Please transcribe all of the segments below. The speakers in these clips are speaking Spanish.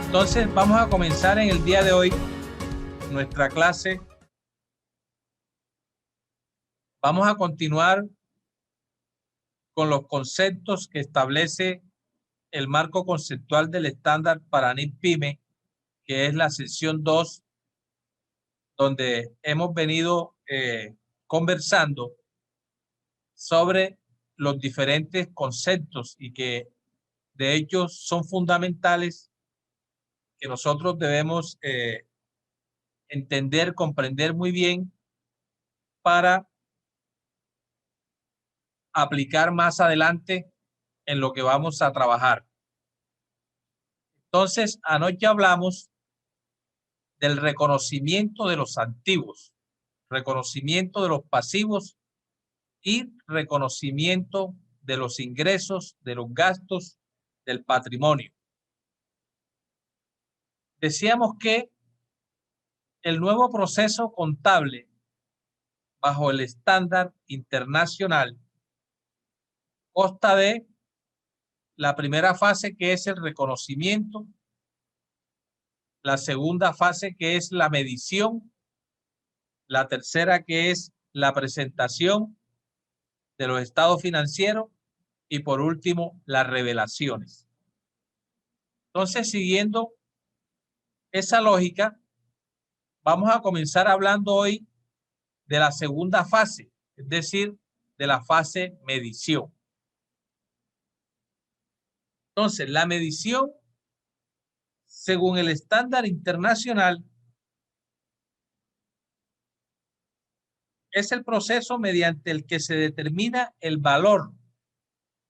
Entonces vamos a comenzar en el día de hoy nuestra clase. Vamos a continuar con los conceptos que establece el marco conceptual del estándar para NIPYME, que es la sección 2, donde hemos venido conversando sobre los diferentes conceptos y que de ellos son fundamentales que nosotros debemos entender, comprender muy bien para aplicar más adelante en lo que vamos a trabajar. Entonces, anoche hablamos del reconocimiento de los activos, reconocimiento de los pasivos y reconocimiento de los ingresos, de los gastos, del patrimonio. Decíamos que el nuevo proceso contable bajo el estándar internacional consta de la primera fase, que es el reconocimiento, la segunda fase, que es la medición, la tercera, que es la presentación de los estados financieros, y por último, las revelaciones. Entonces, siguiendo esa lógica, vamos a comenzar hablando hoy de la segunda fase, es decir, de la fase medición. Entonces, la medición, según el estándar internacional, es el proceso mediante el que se determina el valor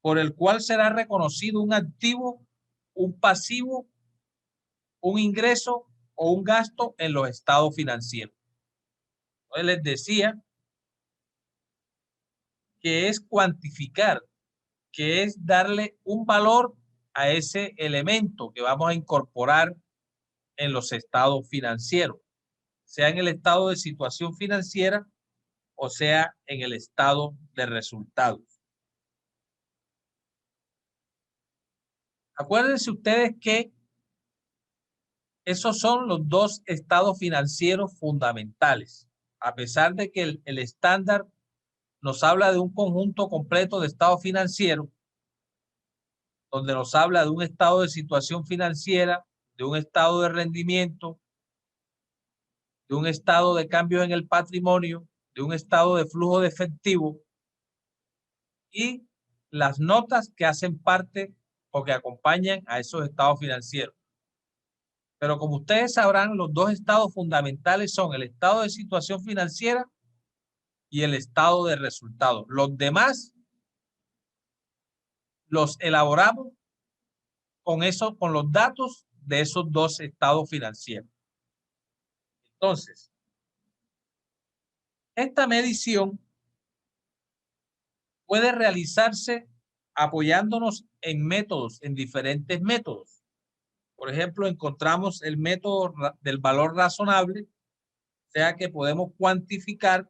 por el cual será reconocido un activo, un pasivo, un ingreso o un gasto en los estados financieros. Entonces les decía que es cuantificar, que es darle un valor a ese elemento que vamos a incorporar en los estados financieros, sea en el estado de situación financiera o sea en el estado de resultados. Acuérdense ustedes que esos son los dos estados financieros fundamentales. A pesar de que el estándar nos habla de un conjunto completo de estados financieros, donde nos habla de un estado de situación financiera, de un estado de rendimiento, de un estado de cambios en el patrimonio, de un estado de flujo de efectivo y las notas que hacen parte o que acompañan a esos estados financieros. Pero como ustedes sabrán, los dos estados fundamentales son el estado de situación financiera y el estado de resultados. Los demás los elaboramos con los datos de esos dos estados financieros. Entonces, esta medición puede realizarse apoyándonos en métodos, en diferentes métodos. Por ejemplo, encontramos el método del valor razonable, o sea que podemos cuantificar,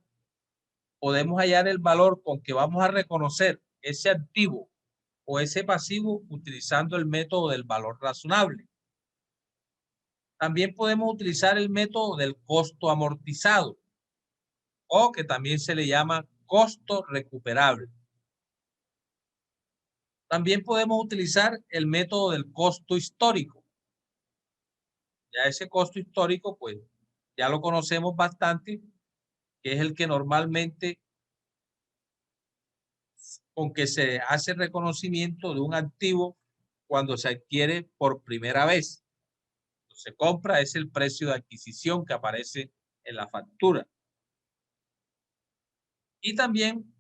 podemos hallar el valor con que vamos a reconocer ese activo o ese pasivo utilizando el método del valor razonable. También podemos utilizar el método del costo amortizado, o que también se le llama costo recuperable. También podemos utilizar el método del costo histórico. Ya ese costo histórico, pues, ya lo conocemos bastante, que es el que normalmente con que se hace reconocimiento de un activo cuando se adquiere por primera vez. Cuando se compra es el precio de adquisición que aparece en la factura. Y también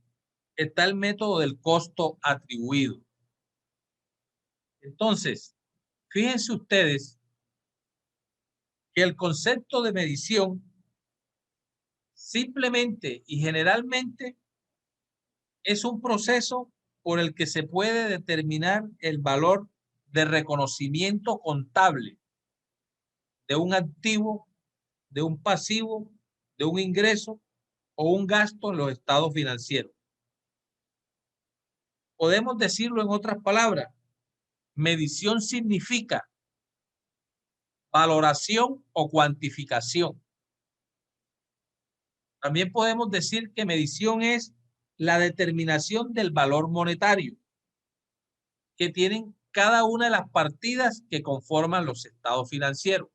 está el método del costo atribuido. Entonces, fíjense ustedes que el concepto de medición simplemente y generalmente es un proceso por el que se puede determinar el valor de reconocimiento contable de un activo, de un pasivo, de un ingreso o un gasto en los estados financieros. Podemos decirlo en otras palabras, medición significa valoración o cuantificación. También podemos decir que medición es la determinación del valor monetario que tienen cada una de las partidas que conforman los estados financieros.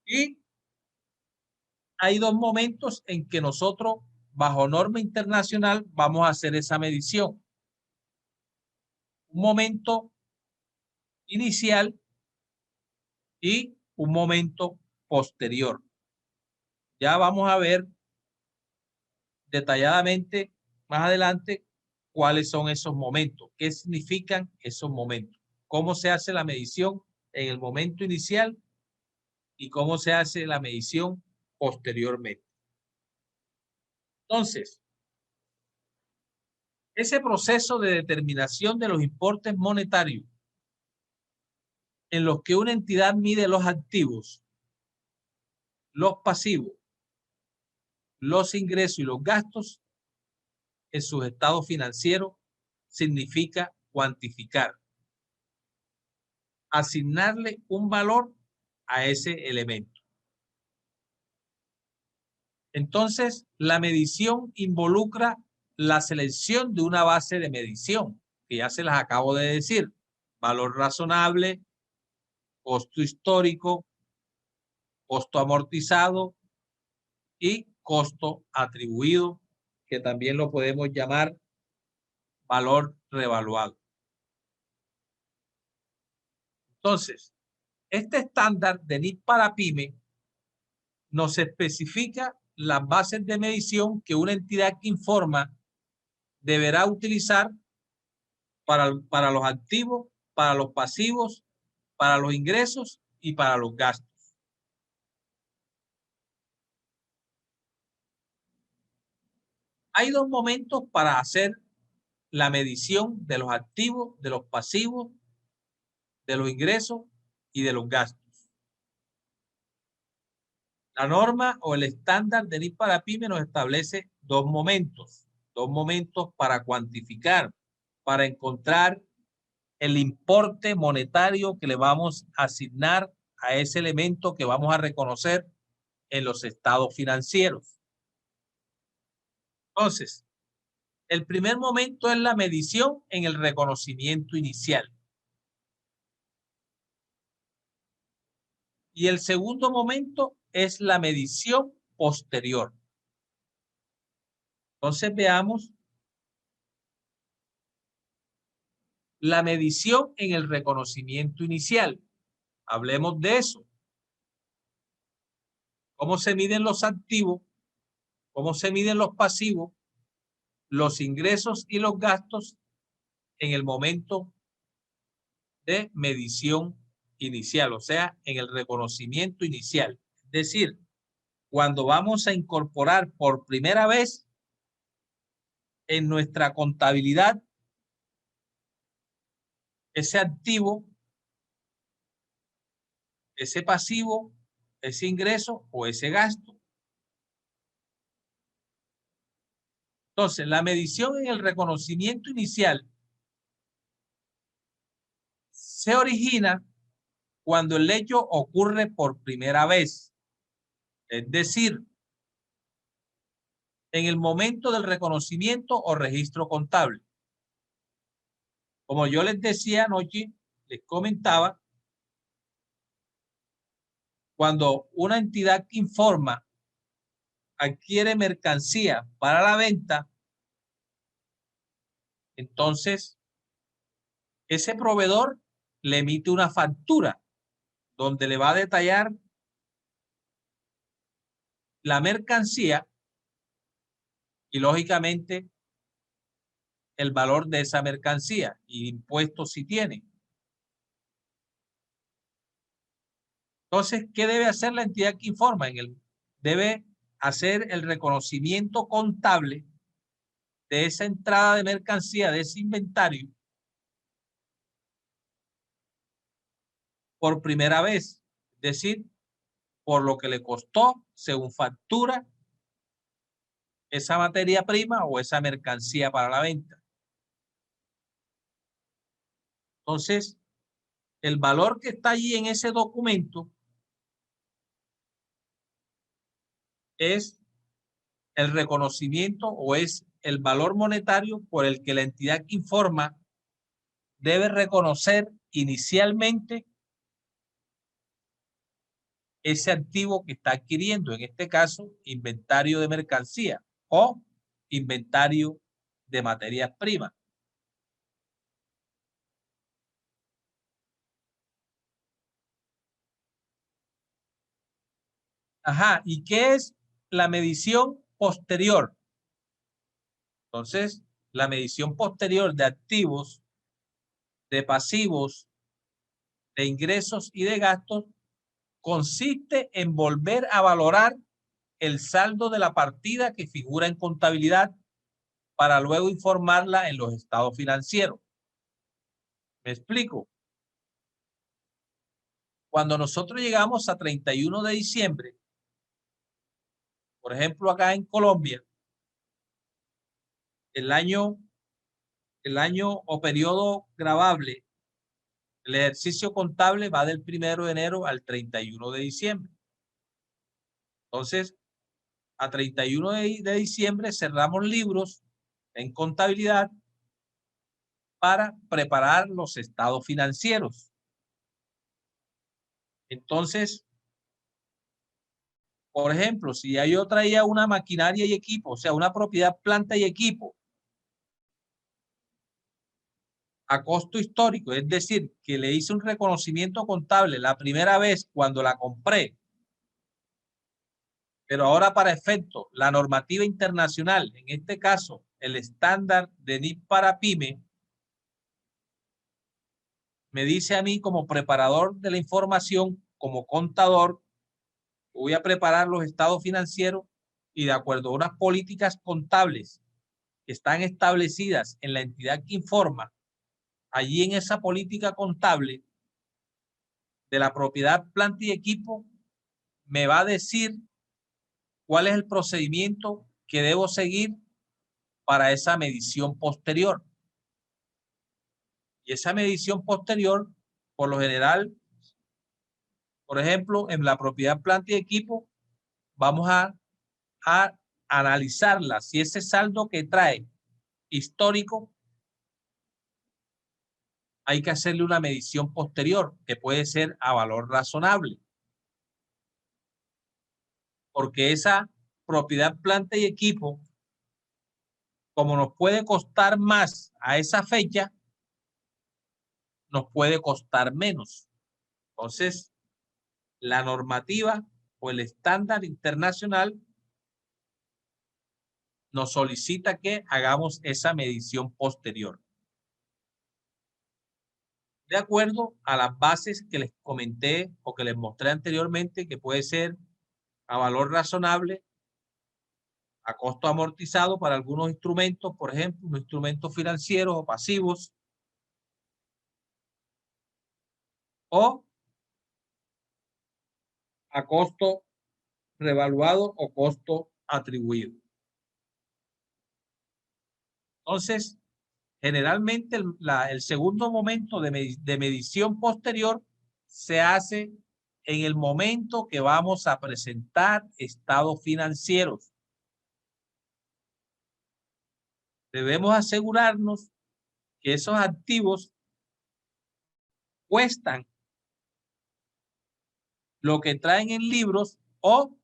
Y hay dos momentos en que nosotros, bajo norma internacional, vamos a hacer esa medición. Un momento inicial y un momento posterior. Ya vamos a ver detalladamente más adelante cuáles son esos momentos, qué significan esos momentos, cómo se hace la medición en el momento inicial y cómo se hace la medición posteriormente. Entonces, ese proceso de determinación de los importes monetarios en los que una entidad mide los activos, los pasivos, los ingresos y los gastos en sus estados financieros significa cuantificar, asignarle un valor a ese elemento. Entonces, la medición involucra la selección de una base de medición, que ya se las acabo de decir: valor razonable, costo histórico, costo amortizado y costo atribuido, que también lo podemos llamar valor revaluado. Entonces, este estándar de NIC para PYME nos especifica las bases de medición que una entidad que informa deberá utilizar para los activos, para los pasivos, para los ingresos y para los gastos. Hay dos momentos para hacer la medición de los activos, de los pasivos, de los ingresos y de los gastos. La norma o el estándar de NIC para PYME nos establece dos momentos para cuantificar, para encontrar el importe monetario que le vamos a asignar a ese elemento que vamos a reconocer en los estados financieros. Entonces, el primer momento es la medición en el reconocimiento inicial. Y el segundo momento es la medición posterior. Entonces veamos la medición en el reconocimiento inicial. Hablemos de eso. ¿Cómo se miden los activos? ¿Cómo se miden los pasivos? Los ingresos y los gastos en el momento de medición inicial, o sea, en el reconocimiento inicial. Es decir, cuando vamos a incorporar por primera vez en nuestra contabilidad ese activo, ese pasivo, ese ingreso o ese gasto. Entonces, la medición en el reconocimiento inicial se origina cuando el hecho ocurre por primera vez. Es decir, en el momento del reconocimiento o registro contable. Como yo les decía anoche, les comentaba, cuando una entidad que informa adquiere mercancía para la venta, entonces ese proveedor le emite una factura donde le va a detallar la mercancía y lógicamente el valor de esa mercancía y impuestos si tiene. Entonces, ¿qué debe hacer la entidad que informa? Debe hacer el reconocimiento contable de esa entrada de mercancía, de ese inventario, por primera vez. Es decir, por lo que le costó, según factura, esa materia prima o esa mercancía para la venta. Entonces, el valor que está allí en ese documento es el reconocimiento o es el valor monetario por el que la entidad que informa debe reconocer inicialmente ese activo que está adquiriendo, en este caso, inventario de mercancía o inventario de materias primas. Ajá, ¿y qué es la medición posterior? Entonces, la medición posterior de activos, de pasivos, de ingresos y de gastos consiste en volver a valorar el saldo de la partida que figura en contabilidad para luego informarla en los estados financieros. ¿Me explico? Cuando nosotros llegamos a 31 de diciembre, por ejemplo, acá en Colombia, el año o periodo gravable, el ejercicio contable va del 1 de enero al 31 de diciembre. Entonces, a 31 de diciembre cerramos libros en contabilidad para preparar los estados financieros. Entonces, por ejemplo, si ya yo traía una maquinaria y equipo, o sea, una propiedad, planta y equipo, a costo histórico, es decir, que le hice un reconocimiento contable la primera vez cuando la compré, pero ahora para efecto, la normativa internacional, en este caso, el estándar de NIF para PYME, me dice a mí como preparador de la información, como contador, voy a preparar los estados financieros y de acuerdo a unas políticas contables que están establecidas en la entidad que informa, allí en esa política contable de la propiedad, planta y equipo, me va a decir cuál es el procedimiento que debo seguir para esa medición posterior. Y esa medición posterior, por lo general, por ejemplo, en la propiedad, planta y equipo, vamos a analizarla. Si ese saldo que trae histórico, hay que hacerle una medición posterior que puede ser a valor razonable. Porque esa propiedad, planta y equipo, como nos puede costar más a esa fecha, nos puede costar menos. Entonces, la normativa o el estándar internacional nos solicita que hagamos esa medición posterior. De acuerdo a las bases que les comenté o que les mostré anteriormente, que puede ser a valor razonable, a costo amortizado para algunos instrumentos, por ejemplo, los instrumentos financieros o pasivos, o a costo revaluado o costo atribuido. Entonces, generalmente el segundo momento de medición posterior se hace en el momento que vamos a presentar estados financieros. Debemos asegurarnos que esos activos cuestan lo que traen en libros o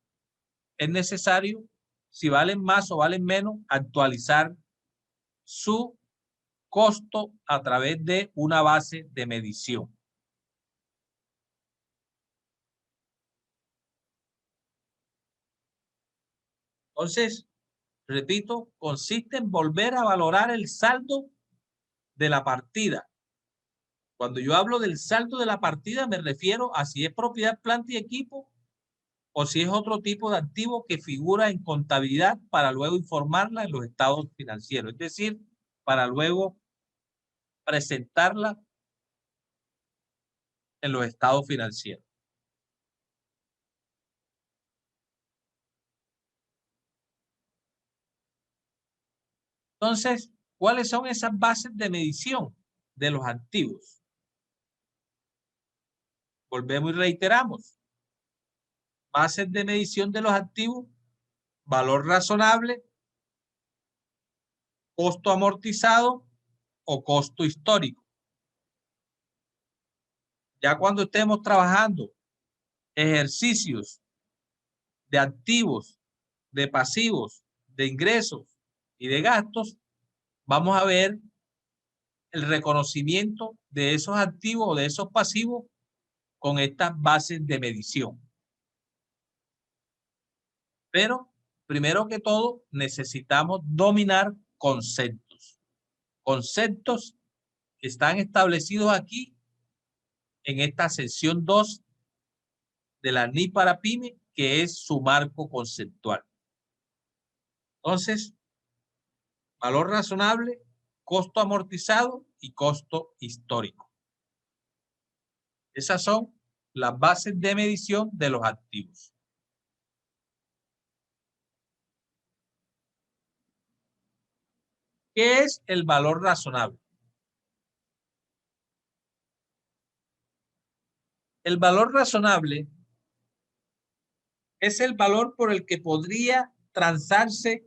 es necesario, si valen más o valen menos, actualizar su costo a través de una base de medición. Entonces, repito, consiste en volver a valorar el saldo de la partida. Cuando yo hablo del saldo de la partida, me refiero a si es propiedad, planta y equipo o si es otro tipo de activo que figura en contabilidad para luego informarla en los estados financieros, es decir, para luego presentarla en los estados financieros. Entonces, ¿cuáles son esas bases de medición de los activos? Volvemos y reiteramos. Bases de medición de los activos, valor razonable, costo amortizado o costo histórico. Ya cuando estemos trabajando ejercicios de activos, de pasivos, de ingresos y de gastos, vamos a ver el reconocimiento de esos activos o de esos pasivos con estas bases de medición. Pero, primero que todo, necesitamos dominar conceptos. Conceptos que están establecidos aquí en esta sección 2 de la NI para PYME, que es su marco conceptual. Entonces, valor razonable, costo amortizado y costo histórico. Esas son las bases de medición de los activos. ¿Qué es el valor razonable? El valor razonable es el valor por el que podría transarse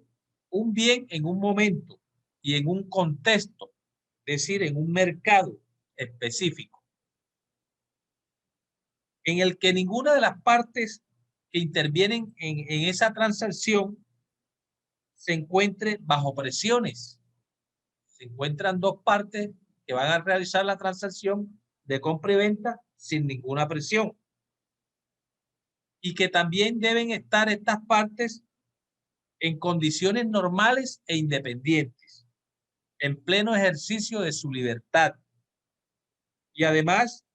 un bien en un momento y en un contexto, es decir, en un mercado específico, en el que ninguna de las partes que intervienen en esa transacción se encuentre bajo presiones. Se encuentran dos partes que van a realizar la transacción de compra y venta sin ninguna presión. Y que también deben estar estas partes en condiciones normales e independientes, en pleno ejercicio de su libertad. Y además,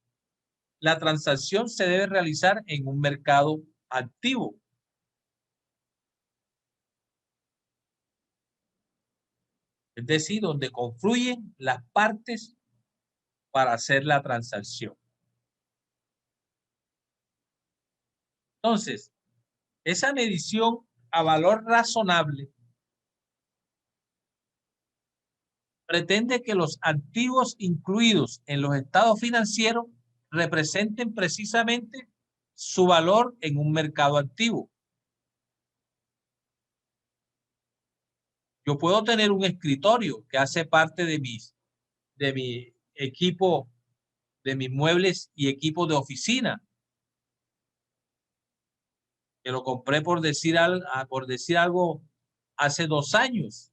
la transacción se debe realizar en un mercado activo. Es decir, donde confluyen las partes para hacer la transacción. Entonces, esa medición a valor razonable pretende que los activos incluidos en los estados financieros representen precisamente su valor en un mercado activo. Yo puedo tener un escritorio que hace parte de mi equipo, de mis muebles y equipos de oficina, que lo compré por decir algo hace 2 años,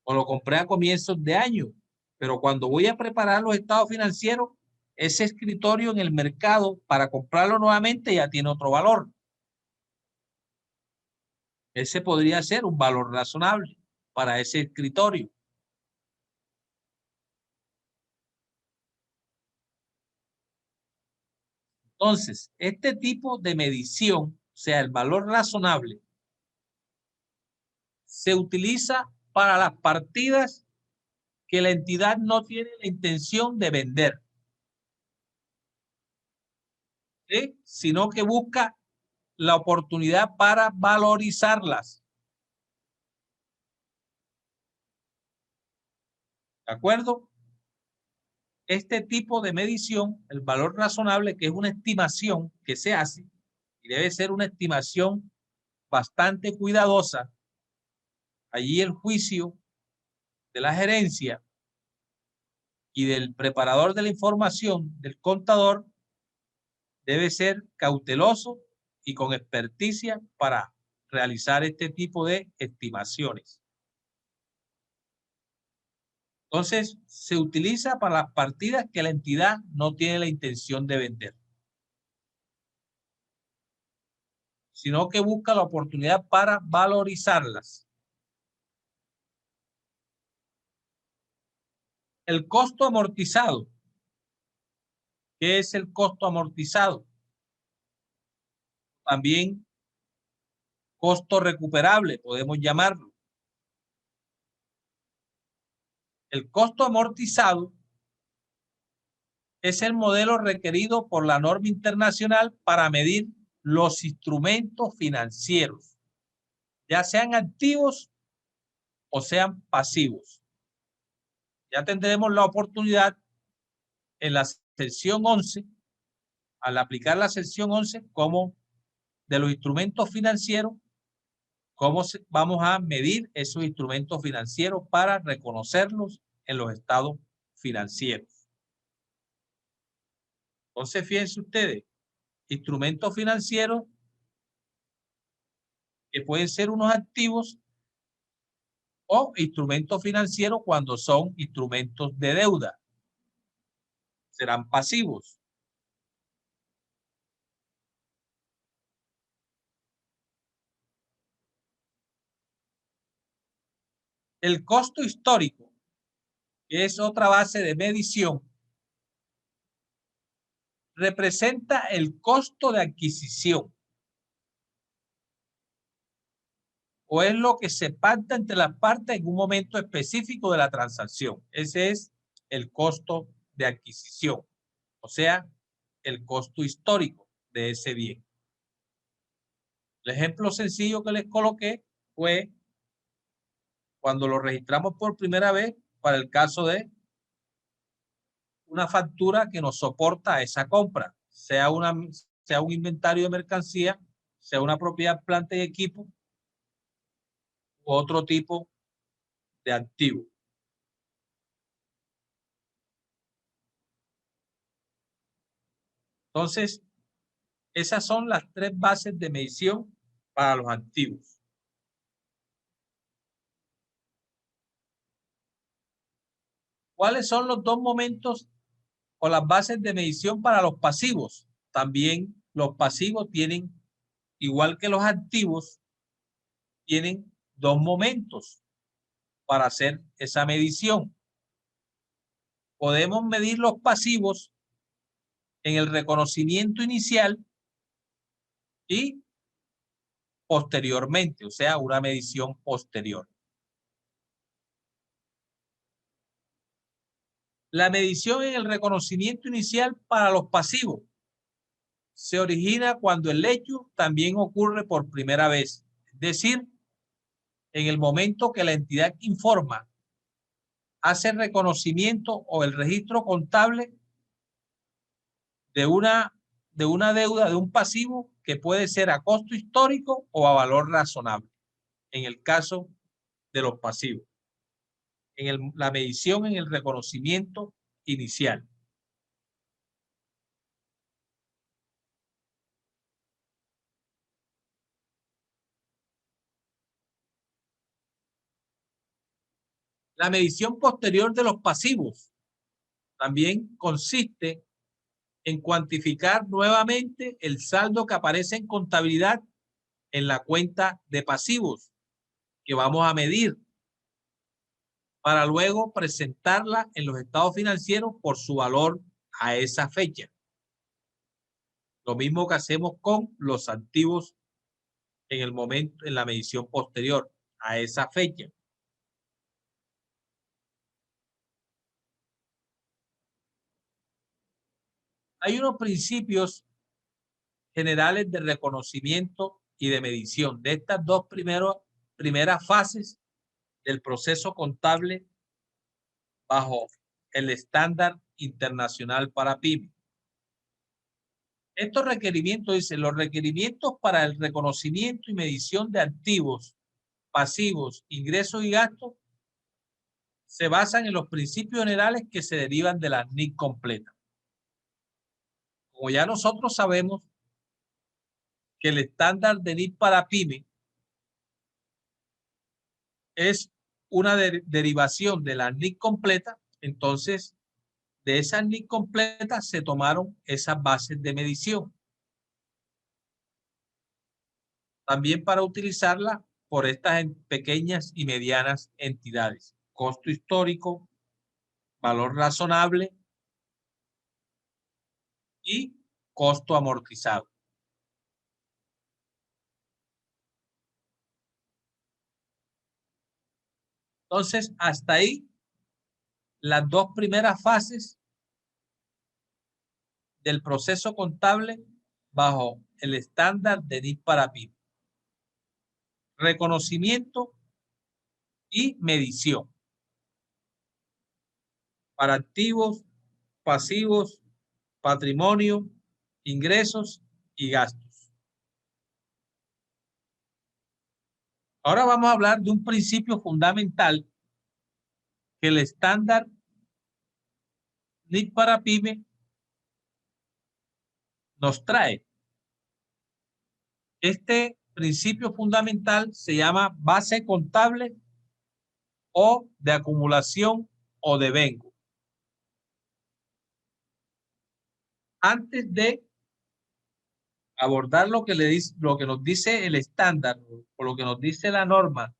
o lo compré a comienzos de año, pero cuando voy a preparar los estados financieros, ese escritorio en el mercado para comprarlo nuevamente ya tiene otro valor. Ese podría ser un valor razonable para ese escritorio. Entonces, este tipo de medición, o sea, el valor razonable, se utiliza para las partidas que la entidad no tiene la intención de vender, ¿sí? Sino que busca la oportunidad para valorizarlas. ¿De acuerdo? Este tipo de medición, el valor razonable, que es una estimación que se hace, y debe ser una estimación bastante cuidadosa, allí el juicio de la gerencia y del preparador de la información, del contador, debe ser cauteloso y con experticia para realizar este tipo de estimaciones. Entonces, se utiliza para las partidas que la entidad no tiene la intención de vender, sino que busca la oportunidad para valorizarlas. El costo amortizado. ¿Qué es el costo amortizado? También costo recuperable, podemos llamarlo. El costo amortizado es el modelo requerido por la norma internacional para medir los instrumentos financieros, ya sean activos o sean pasivos. Ya tendremos la oportunidad en la sección 11, al aplicar la sección 11, como de los instrumentos financieros, cómo vamos a medir esos instrumentos financieros para reconocerlos en los estados financieros. Entonces, fíjense ustedes, instrumentos financieros que pueden ser unos activos o instrumentos financieros cuando son instrumentos de deuda. Serán pasivos. El costo histórico, que es otra base de medición, representa el costo de adquisición o es lo que se pacta entre las partes en un momento específico de la transacción. Ese es el costo de adquisición, o sea, el costo histórico de ese bien. El ejemplo sencillo que les coloqué fue cuando lo registramos por primera vez para el caso de una factura que nos soporta esa compra, sea un inventario de mercancía, sea una propiedad, planta y equipo, u otro tipo de activo. Entonces, esas son las tres bases de medición para los activos. ¿Cuáles son los dos momentos o las bases de medición para los pasivos? También los pasivos tienen, igual que los activos, tienen dos momentos para hacer esa medición. Podemos medir los pasivos en el reconocimiento inicial y posteriormente, o sea, una medición posterior. La medición en el reconocimiento inicial para los pasivos se origina cuando el hecho también ocurre por primera vez, es decir, en el momento que la entidad que informa hace reconocimiento o el registro contable de una deuda, de un pasivo que puede ser a costo histórico o a valor razonable, en el caso de los pasivos, en la medición en el reconocimiento inicial. La medición posterior de los pasivos también consiste en cuantificar nuevamente el saldo que aparece en contabilidad en la cuenta de pasivos que vamos a medir para luego presentarla en los estados financieros por su valor a esa fecha. Lo mismo que hacemos con los activos en el momento, en la medición posterior a esa fecha. Hay unos principios generales de reconocimiento y de medición de estas dos primeras fases del proceso contable bajo el estándar internacional para pymes. Estos requerimientos, dice, los requerimientos para el reconocimiento y medición de activos, pasivos, ingresos y gastos se basan en los principios generales que se derivan de la NIC completa. Como ya nosotros sabemos que el estándar de NIC para pyme es una derivación de la NIC completa, entonces de esa NIC completa se tomaron esas bases de medición. También para utilizarla por estas pequeñas y medianas entidades. Costo histórico, valor razonable y costo amortizado. Entonces, hasta ahí, las dos primeras fases del proceso contable bajo el estándar de NIC para pyme. Reconocimiento y medición para activos, pasivos, patrimonio, ingresos y gastos. Ahora vamos a hablar de un principio fundamental que el estándar NIC para PYME nos trae. Este principio fundamental se llama base contable o de acumulación o devengo. Antes de abordar lo que nos dice el estándar o lo que nos dice la norma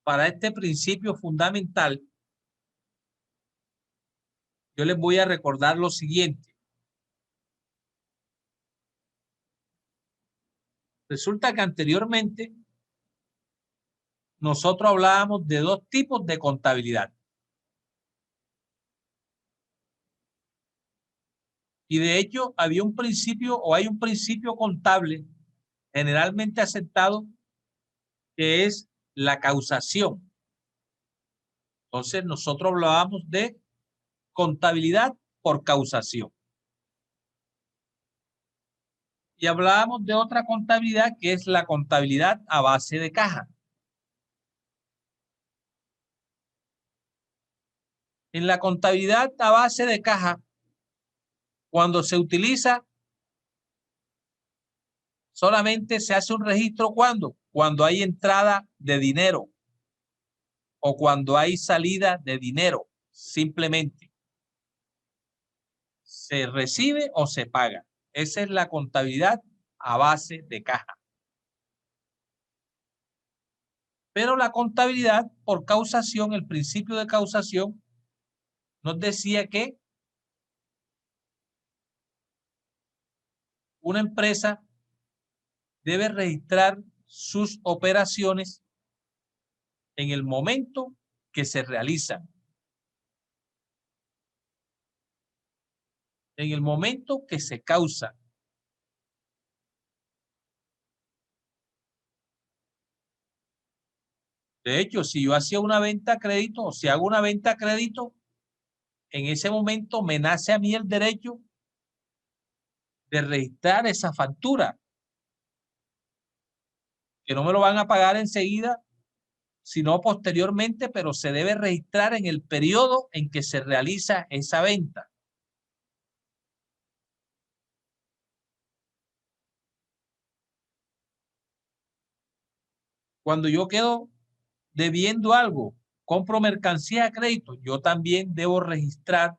para este principio fundamental, yo les voy a recordar lo siguiente. Resulta que anteriormente nosotros hablábamos de dos tipos de contabilidad. Y de hecho había un principio o hay un principio contable generalmente aceptado que es la causación. Entonces nosotros hablábamos de contabilidad por causación. Y hablábamos de otra contabilidad que es la contabilidad a base de caja. En la contabilidad a base de caja, cuando se utiliza, solamente se hace un registro cuando hay entrada de dinero o cuando hay salida de dinero. Simplemente se recibe o se paga. Esa es la contabilidad a base de caja. Pero la contabilidad por causación, el principio de causación, nos decía que una empresa debe registrar sus operaciones en el momento que se realizan. En el momento que se causa. De hecho, si yo hacía una venta a crédito o si hago una venta a crédito, en ese momento me nace a mí el derecho de registrar esa factura, que no me lo van a pagar enseguida, sino posteriormente, pero se debe registrar en el periodo en que se realiza esa venta. Cuando yo quedo debiendo algo, compro mercancía a crédito, yo también debo registrar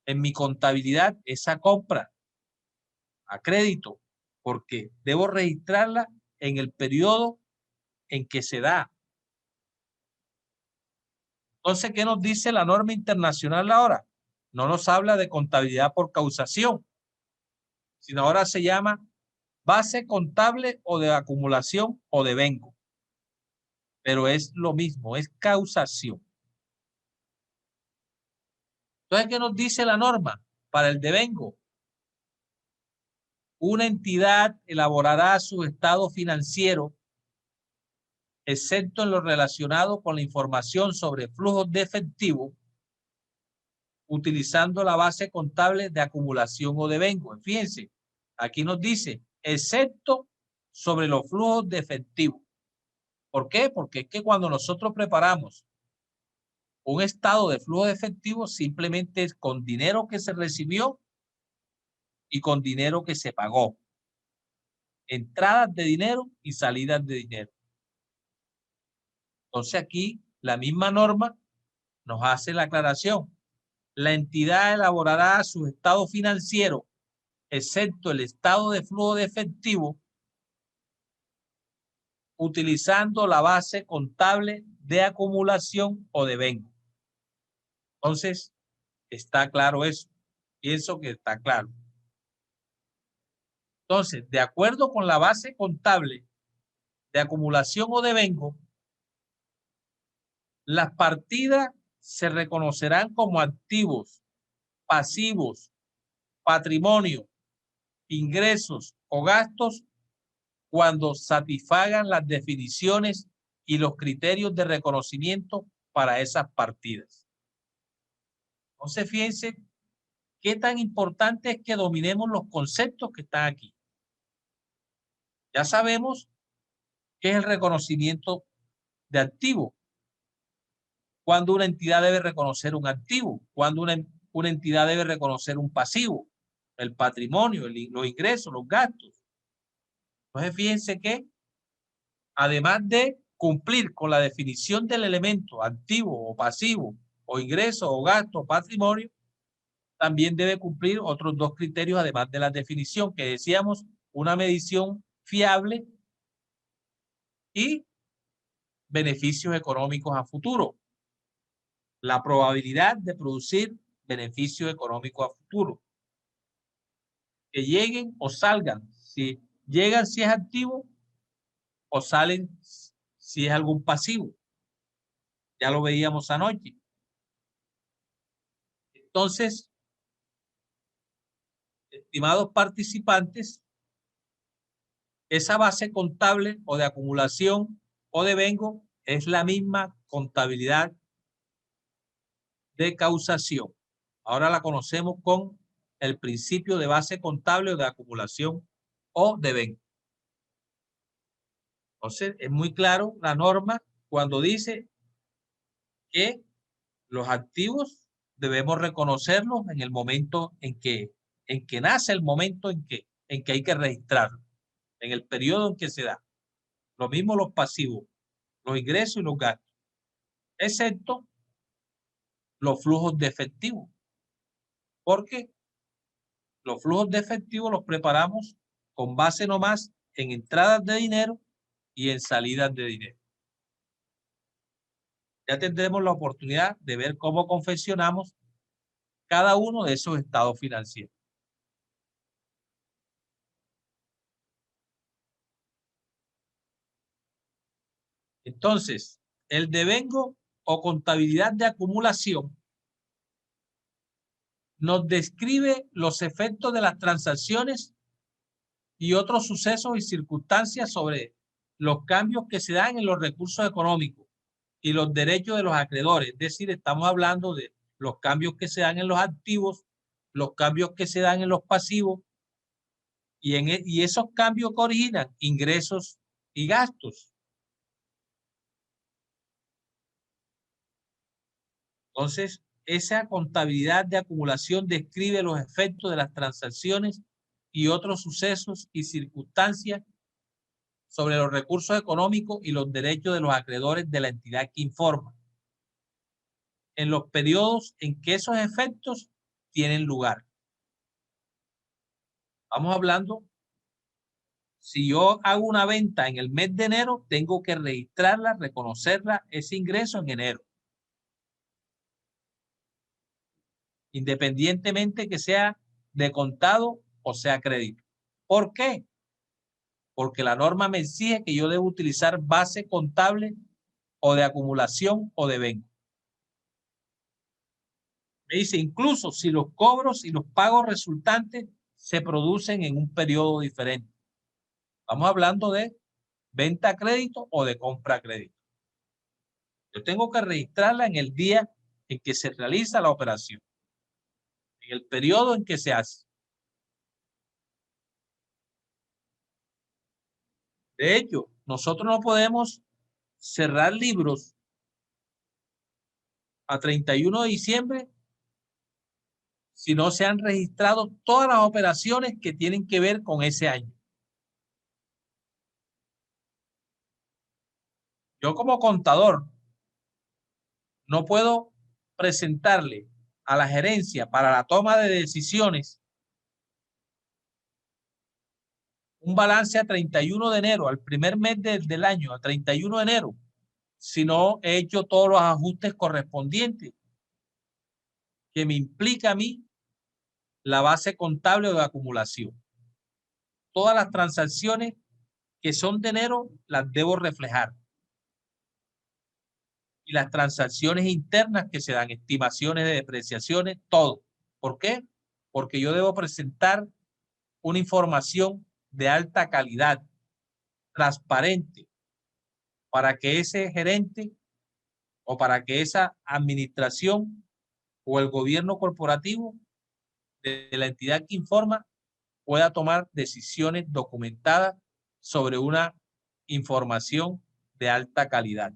en mi contabilidad esa compra a crédito, porque debo registrarla en el periodo en que se da. Entonces, ¿qué nos dice la norma internacional ahora? No nos habla de contabilidad por causación, sino ahora se llama base contable o de acumulación o devengo. Pero es lo mismo, es causación. Entonces, ¿qué nos dice la norma para el devengo? Una entidad elaborará su estado financiero, excepto en lo relacionado con la información sobre flujos de efectivo, utilizando la base contable de acumulación o devengo. Fíjense, aquí nos dice, excepto sobre los flujos de efectivo. ¿Por qué? Porque es que cuando nosotros preparamos un estado de flujo de efectivo, simplemente es con dinero que se recibió y con dinero que se pagó. Entradas de dinero y salidas de dinero. Entonces aquí la misma norma nos hace la aclaración. La entidad elaborará su estado financiero, excepto el estado de flujo de efectivo, utilizando la base contable de acumulación o devengo. Entonces, está claro eso. Pienso que está claro. Entonces, de acuerdo con la base contable de acumulación o devengo, las partidas se reconocerán como activos, pasivos, patrimonio, ingresos o gastos cuando satisfagan las definiciones y los criterios de reconocimiento para esas partidas. Entonces, fíjense ¿qué tan importante es que dominemos los conceptos que están aquí? Ya sabemos qué es el reconocimiento de activo. Cuando una entidad debe reconocer un activo, cuando una entidad debe reconocer un pasivo, el patrimonio, los ingresos, los gastos. Entonces, fíjense que además de cumplir con la definición del elemento activo o pasivo, o ingreso o gasto o patrimonio, también debe cumplir otros dos criterios además de la definición que decíamos, una medición fiable y beneficios económicos a futuro. La probabilidad de producir beneficios económicos a futuro. Que lleguen o salgan. Si llegan si es activo o salen si es algún pasivo. Ya lo veíamos anoche. Entonces, estimados participantes, esa base contable o de acumulación o de vengo es la misma contabilidad de causación. Ahora la conocemos con el principio de base contable o de acumulación o de vengo. Entonces, es muy claro la norma cuando dice que los activos debemos reconocerlos en el momento en que nace el momento en que hay que registrarlo, en el periodo en que se da. Lo mismo los pasivos, los ingresos y los gastos, excepto los flujos de efectivo, porque los flujos de efectivo los preparamos con base nomás en entradas de dinero y en salidas de dinero. Ya tendremos la oportunidad de ver cómo confeccionamos cada uno de esos estados financieros. Entonces, el devengo o contabilidad de acumulación nos describe los efectos de las transacciones y otros sucesos y circunstancias sobre los cambios que se dan en los recursos económicos y los derechos de los acreedores. Es decir, estamos hablando de los cambios que se dan en los activos, los cambios que se dan en los pasivos y esos cambios que originan ingresos y gastos. Entonces, esa contabilidad de acumulación describe los efectos de las transacciones y otros sucesos y circunstancias sobre los recursos económicos y los derechos de los acreedores de la entidad que informa, en los periodos en que esos efectos tienen lugar. Vamos hablando, si yo hago una venta en el mes de enero, tengo que registrarla, reconocerla, ese ingreso en enero. Independientemente que sea de contado o sea crédito. ¿Por qué? Porque la norma me exige que yo debo utilizar base contable o de acumulación o de vengo. Me dice, incluso si los cobros y los pagos resultantes se producen en un periodo diferente. Estamos hablando de venta a crédito o de compra a crédito. Yo tengo que registrarla en el día en que se realiza la operación, en el periodo en que se hace. De hecho, nosotros no podemos cerrar libros a 31 de diciembre si no se han registrado todas las operaciones que tienen que ver con ese año. Yo como contador no puedo presentarle a la gerencia para la toma de decisiones un balance a 31 de enero, al primer mes del año, a 31 de enero, si no he hecho todos los ajustes correspondientes que me implica a mí la base contable de acumulación. Todas las transacciones que son de enero las debo reflejar. Y las transacciones internas que se dan, estimaciones de depreciaciones, todo. ¿Por qué? Porque yo debo presentar una información de alta calidad, transparente, para que ese gerente o para que esa administración o el gobierno corporativo de la entidad que informa pueda tomar decisiones documentadas sobre una información de alta calidad.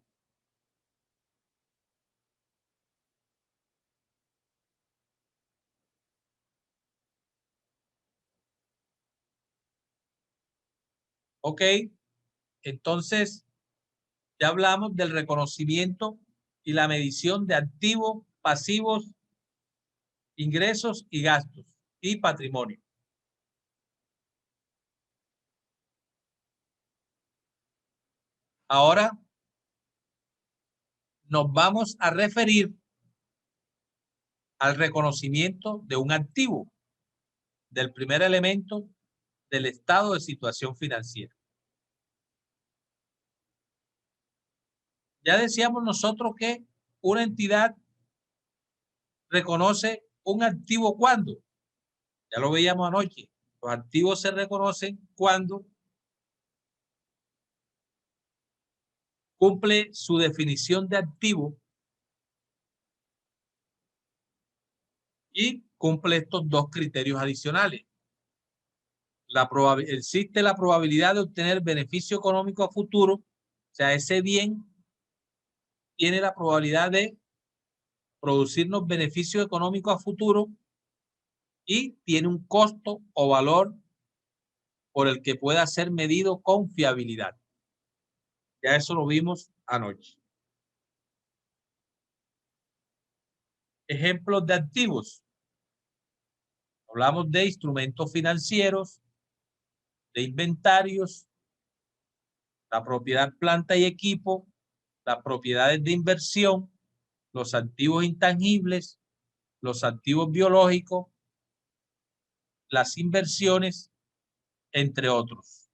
Ok, entonces ya hablamos del reconocimiento y la medición de activos, pasivos, ingresos y gastos y patrimonio. Ahora nos vamos a referir al reconocimiento de un activo, del primer elemento del estado de situación financiera. Ya decíamos nosotros que una entidad reconoce un activo cuando, ya lo veíamos anoche, los activos se reconocen cuando cumple su definición de activo y cumple estos dos criterios adicionales. Existe la probabilidad de obtener beneficio económico a futuro, o sea, ese bien tiene la probabilidad de producirnos beneficio económico a futuro y tiene un costo o valor por el que pueda ser medido con fiabilidad. Ya eso lo vimos anoche. Ejemplos de activos. Hablamos de instrumentos financieros, de inventarios, la propiedad, planta y equipo, las propiedades de inversión, los activos intangibles, los activos biológicos, las inversiones, entre otros.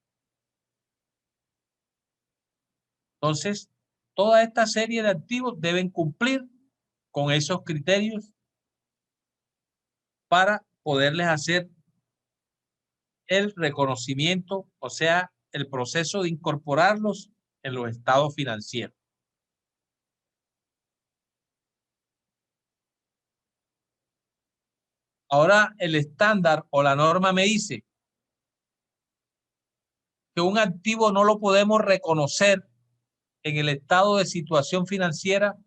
Entonces, toda esta serie de activos deben cumplir con esos criterios para poderles hacer el reconocimiento, o sea, el proceso de incorporarlos en los estados financieros. Ahora el estándar o la norma me dice que un activo no lo podemos reconocer en el estado de situación financiera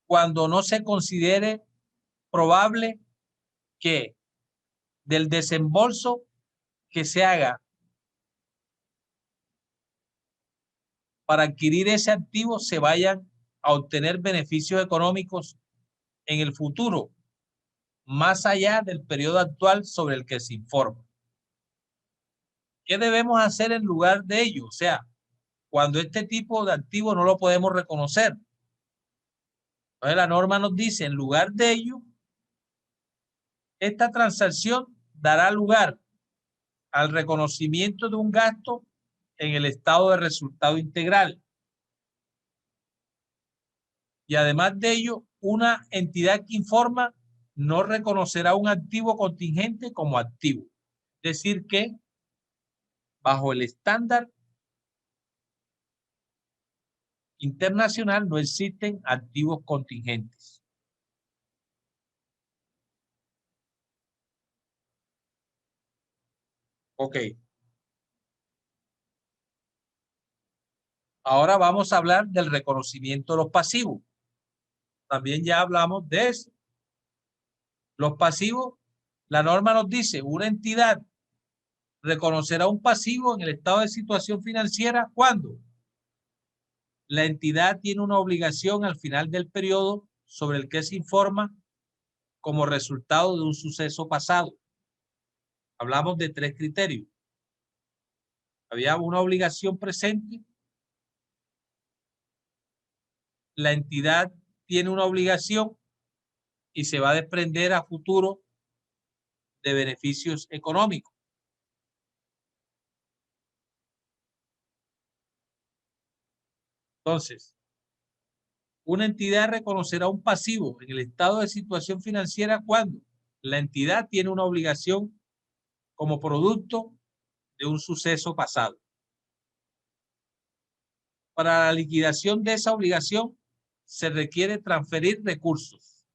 cuando no se considere probable que del desembolso que se haga para adquirir ese activo se vayan a obtener beneficios económicos en el futuro, más allá del periodo actual sobre el que se informa. ¿Qué debemos hacer en lugar de ello? O sea, cuando este tipo de activo no lo podemos reconocer. Entonces la norma nos dice, en lugar de ello, esta transacción dará lugar al reconocimiento de un gasto en el estado de resultado integral. Y además de ello, una entidad que informa no reconocerá un activo contingente como activo. Es decir que bajo el estándar internacional no existen activos contingentes. Ok. Ahora vamos a hablar del reconocimiento de los pasivos. También ya hablamos de eso. Los pasivos, la norma nos dice, una entidad reconocerá un pasivo en el estado de situación financiera cuando la entidad tiene una obligación al final del periodo sobre el que se informa como resultado de un suceso pasado. Hablamos de tres criterios. Había una obligación presente, la entidad tiene una obligación y se va a desprender a futuro de beneficios económicos. Entonces, una entidad reconocerá un pasivo en el estado de situación financiera cuando la entidad tiene una obligación como producto de un suceso pasado. Para la liquidación de esa obligación se requiere transferir recursos.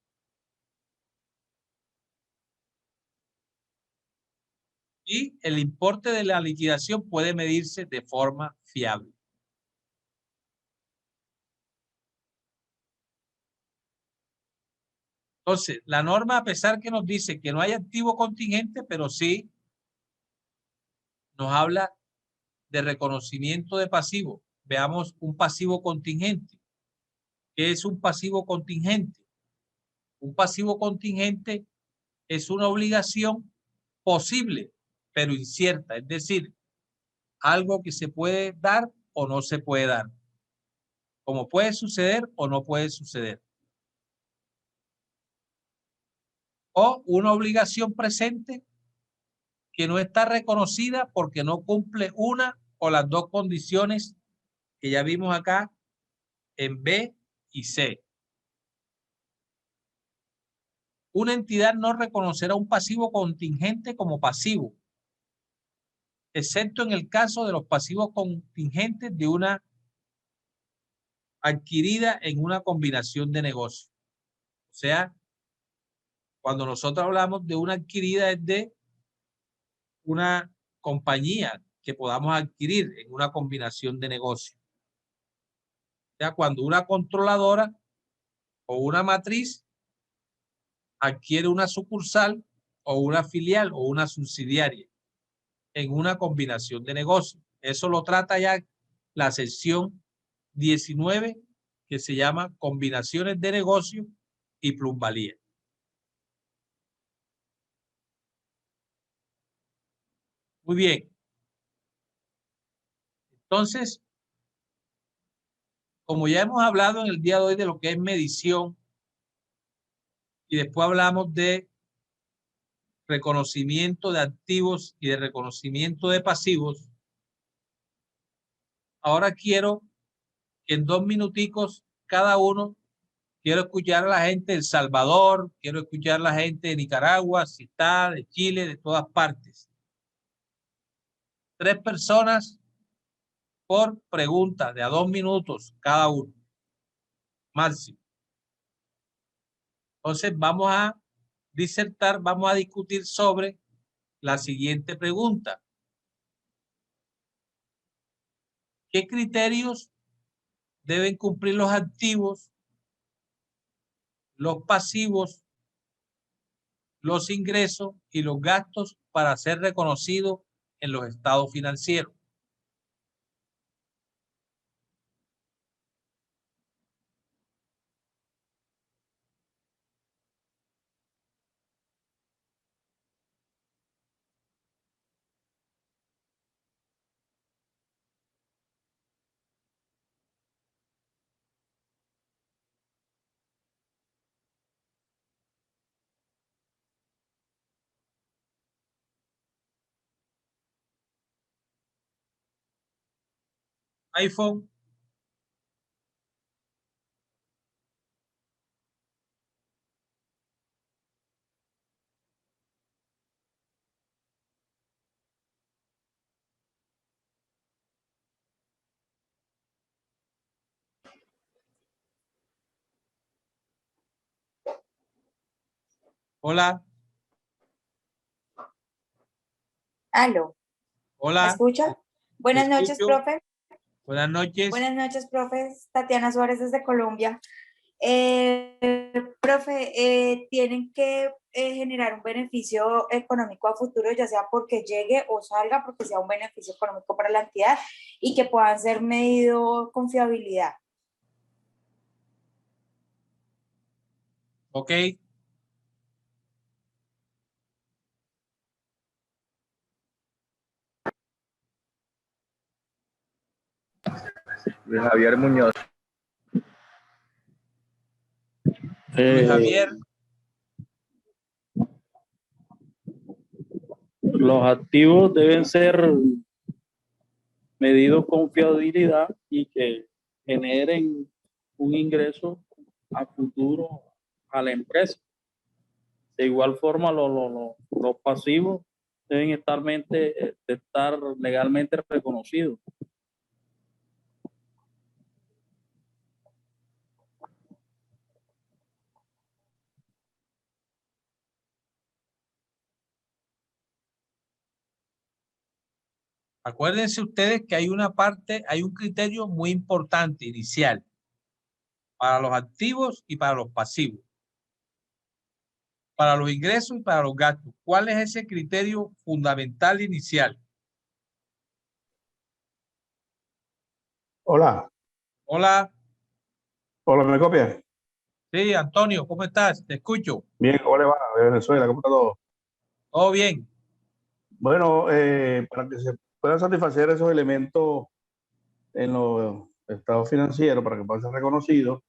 y el importe de la liquidación puede medirse de forma fiable. Entonces, la norma, a pesar que nos dice que no hay activo contingente, pero sí nos habla de reconocimiento de pasivo. Veamos un pasivo contingente. ¿Qué es un pasivo contingente? Un pasivo contingente es una obligación posible, pero incierta, es decir, algo que se puede dar o no se puede dar, como puede suceder o no puede suceder. O una obligación presente que no está reconocida porque no cumple una o las dos condiciones que ya vimos acá en B y C. Una entidad no reconocerá un pasivo contingente como pasivo, excepto en el caso de los pasivos contingentes de una adquirida en una combinación de negocios. O sea, cuando nosotros hablamos de una adquirida es de una compañía que podamos adquirir en una combinación de negocios. O sea, cuando una controladora o una matriz adquiere una sucursal o una filial o una subsidiaria en una combinación de negocios. Eso lo trata ya la sección 19, que se llama combinaciones de negocio y plusvalía. Muy bien. Entonces, como ya hemos hablado en el día de hoy de lo que es medición y después hablamos de reconocimiento de activos y de reconocimiento de pasivos, ahora quiero que en 2 minuticos cada uno, quiero escuchar a la gente de El Salvador, quiero escuchar a la gente de Nicaragua, si está, de Chile, de todas partes. 3 personas por pregunta, de a 2 minutos cada uno, máximo. Entonces vamos a disertar, vamos a discutir sobre la siguiente pregunta. ¿Qué criterios deben cumplir los activos, los pasivos, los ingresos y los gastos para ser reconocidos en los estados financieros? iPhone. Hola, Aló, ¿me hola, escucha? te Buenas noches, escucho. profe. Buenas noches. Buenas noches, profe. Tatiana Suárez desde Colombia. Profe, tienen que generar un beneficio económico a futuro, ya sea porque llegue o salga, porque sea un beneficio económico para la entidad y que puedan ser medido con fiabilidad. Ok. Luis Javier Muñoz. Luis Javier. Los activos deben ser medidos con fiabilidad y que generen un ingreso a futuro a la empresa. De igual forma, los pasivos deben estar legalmente reconocidos. Acuérdense ustedes que hay una parte, hay un criterio muy importante inicial para los activos y para los pasivos, para los ingresos y para los gastos. ¿Cuál es ese criterio fundamental inicial? Hola, Hola, hola, ¿me copias? sí, Antonio, ¿cómo estás? Te escucho. Bien, ¿cómo le va? De Venezuela, ¿cómo está todo? ¿Todo bien? Bueno, para que se puedan satisfacer esos elementos en los estados financieros, para que puedan ser reconocidos,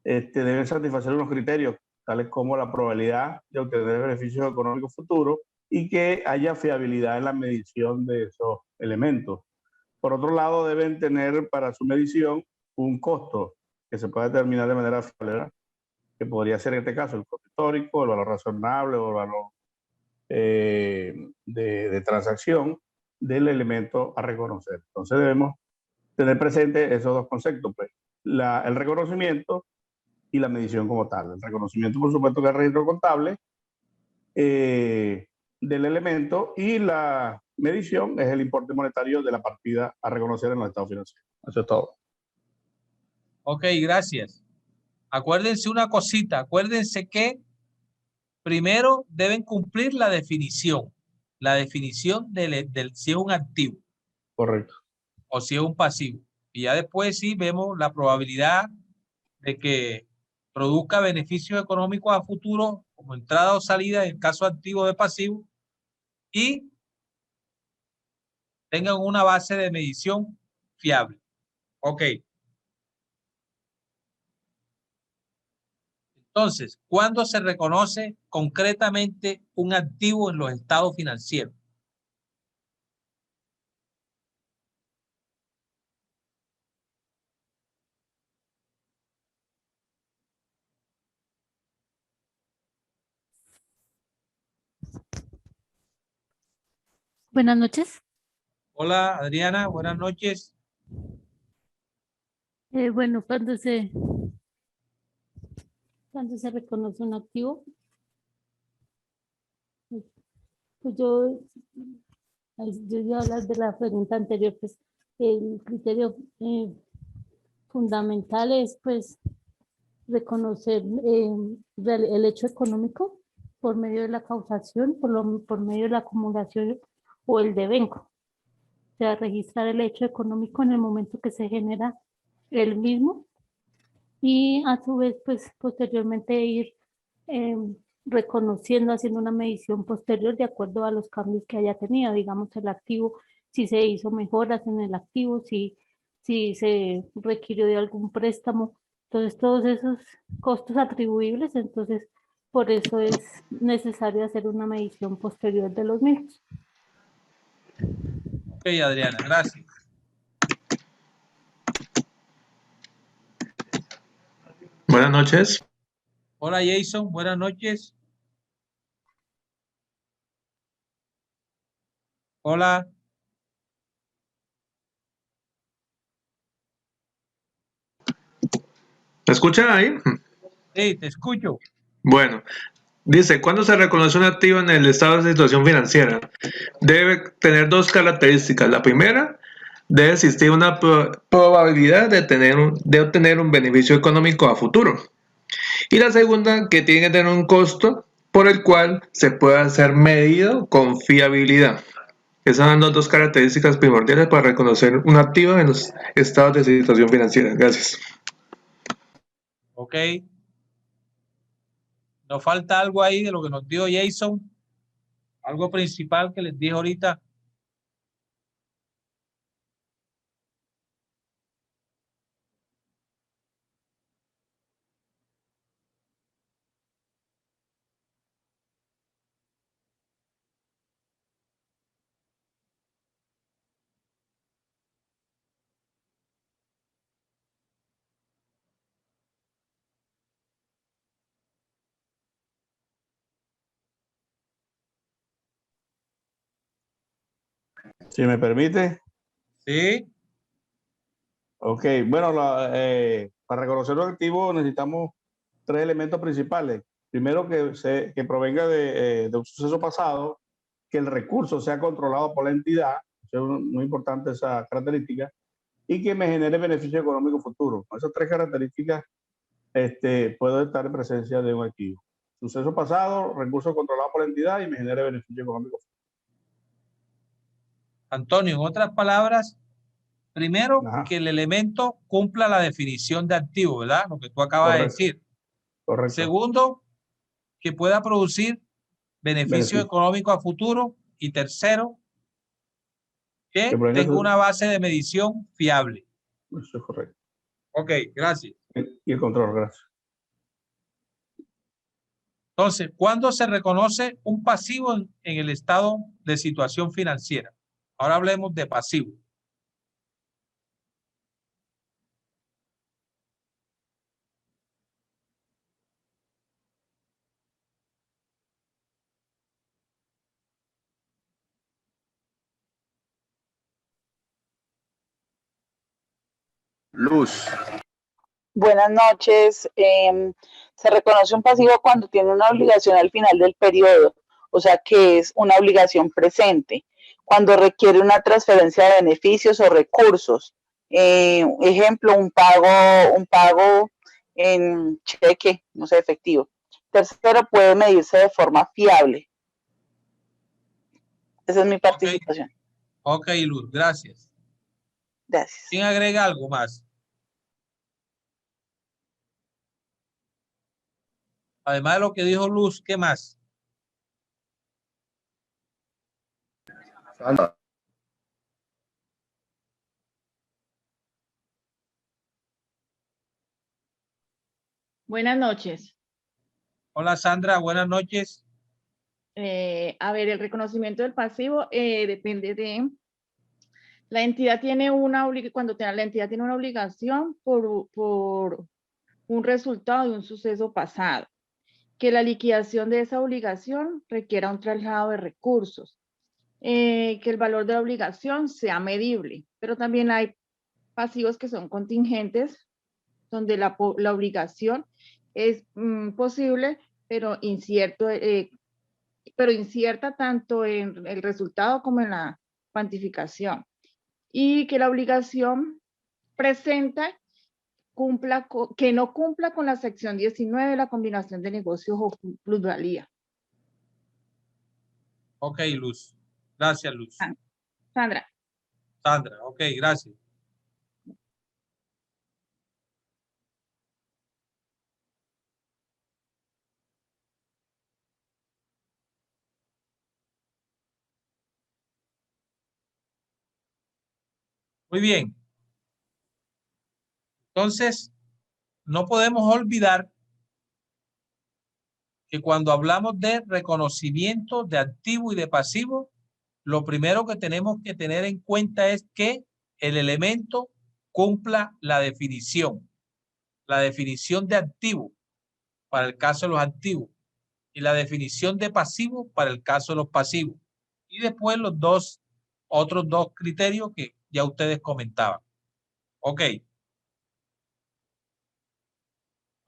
deben satisfacer unos criterios, tales como la probabilidad de obtener beneficios económicos futuros y que haya fiabilidad en la medición de esos elementos. Por otro lado, deben tener para su medición un costo que se pueda determinar de manera fiable, ¿verdad? Que podría ser en este caso el costo histórico, el valor razonable o el valor de transacción del elemento a reconocer. Entonces debemos tener presente esos dos conceptos, pues, el reconocimiento y la medición como tal. El reconocimiento, por supuesto, que es el registro contable del elemento, y la medición es el importe monetario de la partida a reconocer en los estados financieros. Eso es todo. Ok, gracias. Acuérdense una cosita, acuérdense que primero deben cumplir la definición del si es un activo Correcto. o si es un pasivo. Y ya después sí vemos la probabilidad de que produzca beneficios económicos a futuro como entrada o salida en el caso activo de pasivo y tengan una base de medición fiable. Ok. Entonces, ¿cuándo se reconoce concretamente un activo en los estados financieros? Buenas noches. Hola, Adriana, buenas noches. Bueno, cuando se reconoce un activo, pues yo iba a hablar de la pregunta anterior, pues el criterio fundamental es pues reconocer el hecho económico por medio de la causación, por medio de la acumulación o el devengo. O sea, registrar el hecho económico en el momento que se genera el mismo y a su vez, pues posteriormente ir eh, reconociendo, haciendo una medición posterior de acuerdo a los cambios que haya tenido, digamos, el activo, si se hizo mejoras en el activo, si se requirió de algún préstamo. Entonces, todos esos costos atribuibles, entonces, por eso es necesario hacer una medición posterior de los mismos. Ok, Adriana, gracias. Buenas noches. Hola, Jason, buenas noches. Hola. ¿Me escuchan ahí? Sí, te escucho. Bueno, dice, ¿cuándo se reconoce un activo en el estado de situación financiera? Debe tener dos características. La primera, debe existir una probabilidad de obtener un beneficio económico a futuro. Y la segunda, que tiene que tener un costo por el cual se pueda ser medido con fiabilidad. Esas son las dos características primordiales para reconocer un activo en los estados de situación financiera. Gracias. Ok. Nos falta algo ahí de lo que nos dio Jason. Algo principal que les dije ahorita. Si me permite. Sí. Ok, bueno, para reconocer los activos necesitamos tres elementos principales. Primero, que provenga de un suceso pasado, que el recurso sea controlado por la entidad Es muy importante esa característica y que me genere beneficio económico futuro. Con esas tres características puedo estar en presencia de un activo. Suceso pasado, recursos controlados por la entidad y me genere beneficio económico futuro. Antonio, en otras palabras, primero Ajá. que el elemento cumpla la definición de activo, ¿verdad? Lo que tú acabas de Correcto. decir. Correcto. Segundo, que pueda producir beneficio económico a futuro. Y tercero, que tenga una base de medición fiable. Eso es correcto. Ok, gracias. Y el control, gracias. Entonces, ¿cuándo se reconoce un pasivo en el estado de situación financiera? Ahora hablemos de pasivo. Luz. Buenas noches. Se reconoce un pasivo cuando tiene una obligación al final del periodo, o sea que es una obligación presente, cuando requiere una transferencia de beneficios o recursos. Ejemplo, un pago en cheque, no sé, efectivo. Tercero, puede medirse de forma fiable. Esa es mi participación. Ok, Luz, gracias. Gracias. ¿Quién agrega algo más? Además de lo que dijo Luz, ¿qué más? Sandra. Buenas noches. Hola Sandra, buenas noches. A ver, el reconocimiento del pasivo depende de la entidad tiene cuando la entidad tiene una obligación por un resultado de un suceso pasado, que la liquidación de esa obligación requiera un traslado de recursos, que el valor de la obligación sea medible, pero también hay pasivos que son contingentes, donde la obligación es posible, pero incierta tanto en el resultado como en la cuantificación. Y que la obligación presenta que no cumpla con la sección 19 de la combinación de negocios o plusvalía. Ok, Luz. Gracias, Luz. Sandra. Sandra, ok, gracias. Muy bien. Entonces, no podemos olvidar que cuando hablamos de reconocimiento de activo y de pasivo, lo primero que tenemos que tener en cuenta es que el elemento cumpla la definición de activo para el caso de los activos y la definición de pasivo para el caso de los pasivos. Y después los otros dos criterios que ya ustedes comentaban. Ok.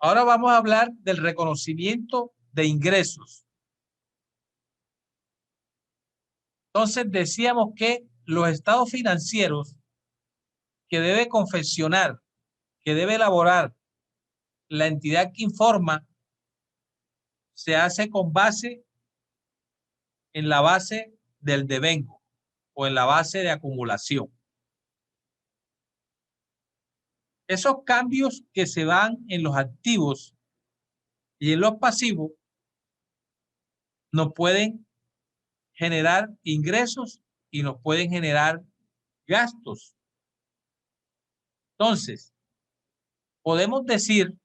Ahora vamos a hablar del reconocimiento de ingresos. Entonces decíamos que los estados financieros que debe confeccionar, que debe elaborar la entidad que informa, se hace con base en la base del devengo o en la base de acumulación. Esos cambios que se dan en los activos y en los pasivos nos pueden generar ingresos y nos pueden generar gastos. Entonces, podemos decir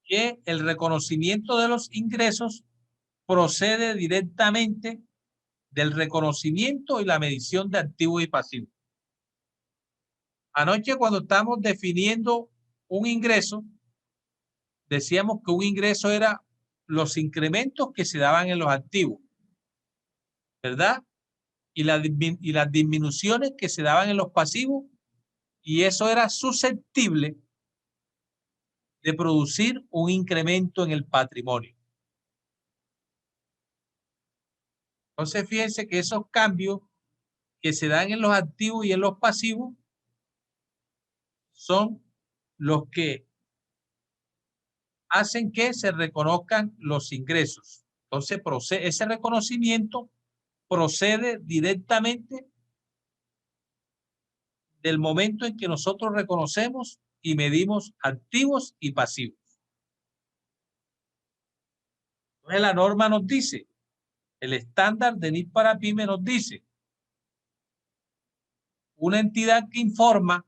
que el reconocimiento de los ingresos procede directamente del reconocimiento y la medición de activos y pasivos. Anoche, cuando estamos definiendo un ingreso, decíamos que un ingreso era los incrementos que se daban en los activos, ¿verdad? Y las disminuciones que se daban en los pasivos, y eso era susceptible de producir un incremento en el patrimonio. Entonces, fíjense que esos cambios que se dan en los activos y en los pasivos son los que hacen que se reconozcan los ingresos. Entonces, ese reconocimiento procede directamente del momento en que nosotros reconocemos y medimos activos y pasivos. Entonces, la norma nos dice, el estándar de NIF para PYME nos dice, una entidad que informa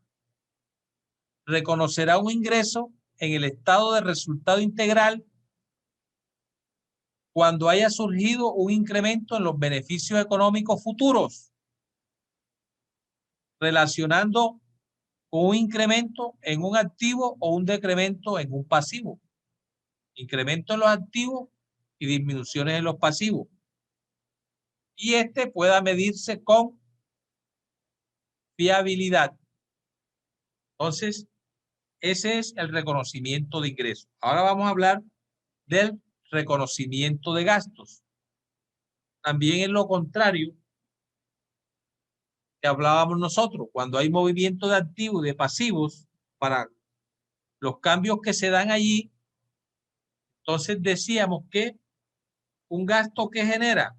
reconocerá un ingreso en el estado de resultado integral cuando haya surgido un incremento en los beneficios económicos futuros, relacionando con un incremento en un activo o un decremento en un pasivo. Incremento en los activos y disminuciones en los pasivos. Y este pueda medirse con fiabilidad. Entonces, ese es el reconocimiento de ingresos. Ahora vamos a hablar del reconocimiento de gastos. También es lo contrario que hablábamos nosotros. Cuando hay movimiento de activos y de pasivos, para los cambios que se dan allí, entonces decíamos que un gasto que genera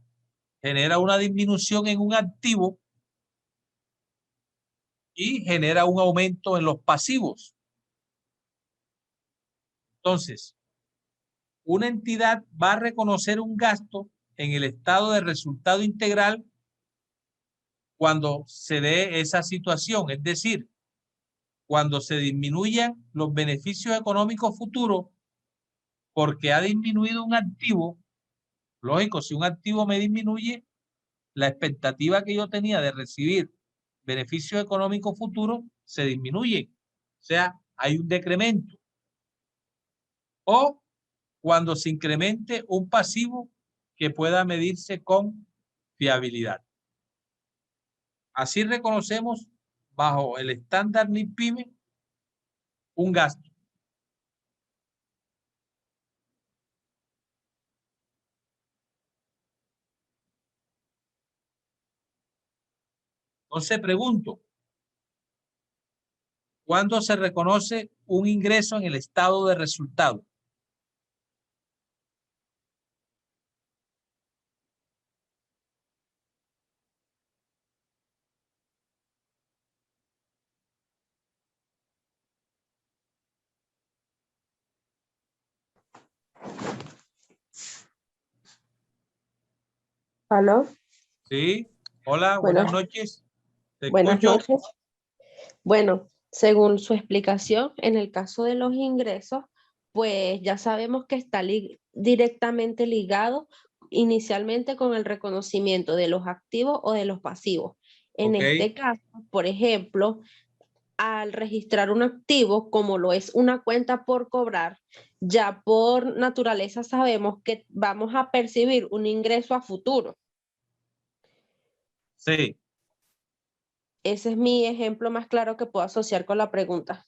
una disminución en un activo y genera un aumento en los pasivos. Entonces, una entidad va a reconocer un gasto en el estado de resultado integral cuando se dé esa situación, es decir, cuando se disminuyan los beneficios económicos futuros porque ha disminuido un activo. Lógico, si un activo me disminuye, la expectativa que yo tenía de recibir beneficios económicos futuros se disminuye. O sea, hay un decremento. O cuando se incremente un pasivo que pueda medirse con fiabilidad. Así reconocemos bajo el estándar NIF PYME un gasto. Entonces pregunto, ¿cuándo se reconoce un ingreso en el estado de resultado? ¿Aló? Sí, hola, Buenas, buenas noches. Te buenas escucho. noches. Bueno, según su explicación, en el caso de los ingresos, pues ya sabemos que está directamente ligado inicialmente con el reconocimiento de los activos o de los pasivos. En Ok. este caso, por ejemplo, al registrar un activo, como lo es una cuenta por cobrar, ya por naturaleza sabemos que vamos a percibir un ingreso a futuro. Sí, Ese es mi ejemplo más claro que puedo asociar con la pregunta.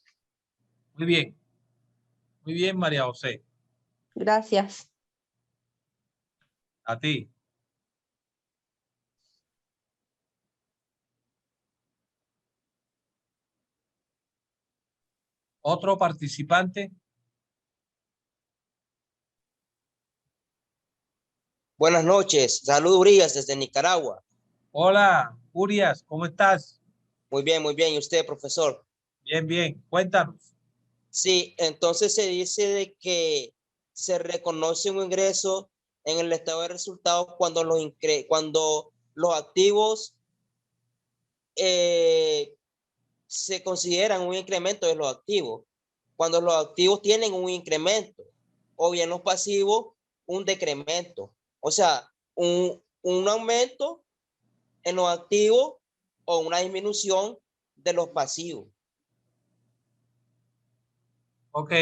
muy bien. Muy bien, María José. Gracias. A ti. Otro participante. Buenas noches, saludos Urias desde Nicaragua. Hola, Urias, ¿cómo estás? Muy bien. ¿Y usted, profesor? Bien, bien. Cuéntanos. Sí, entonces se dice de que se reconoce un ingreso en el estado de resultados cuando los activos se consideran un incremento de los activos. Cuando los activos tienen un incremento, o bien los pasivos, un decremento. O sea, un aumento en los activos o una disminución de los pasivos. Ok.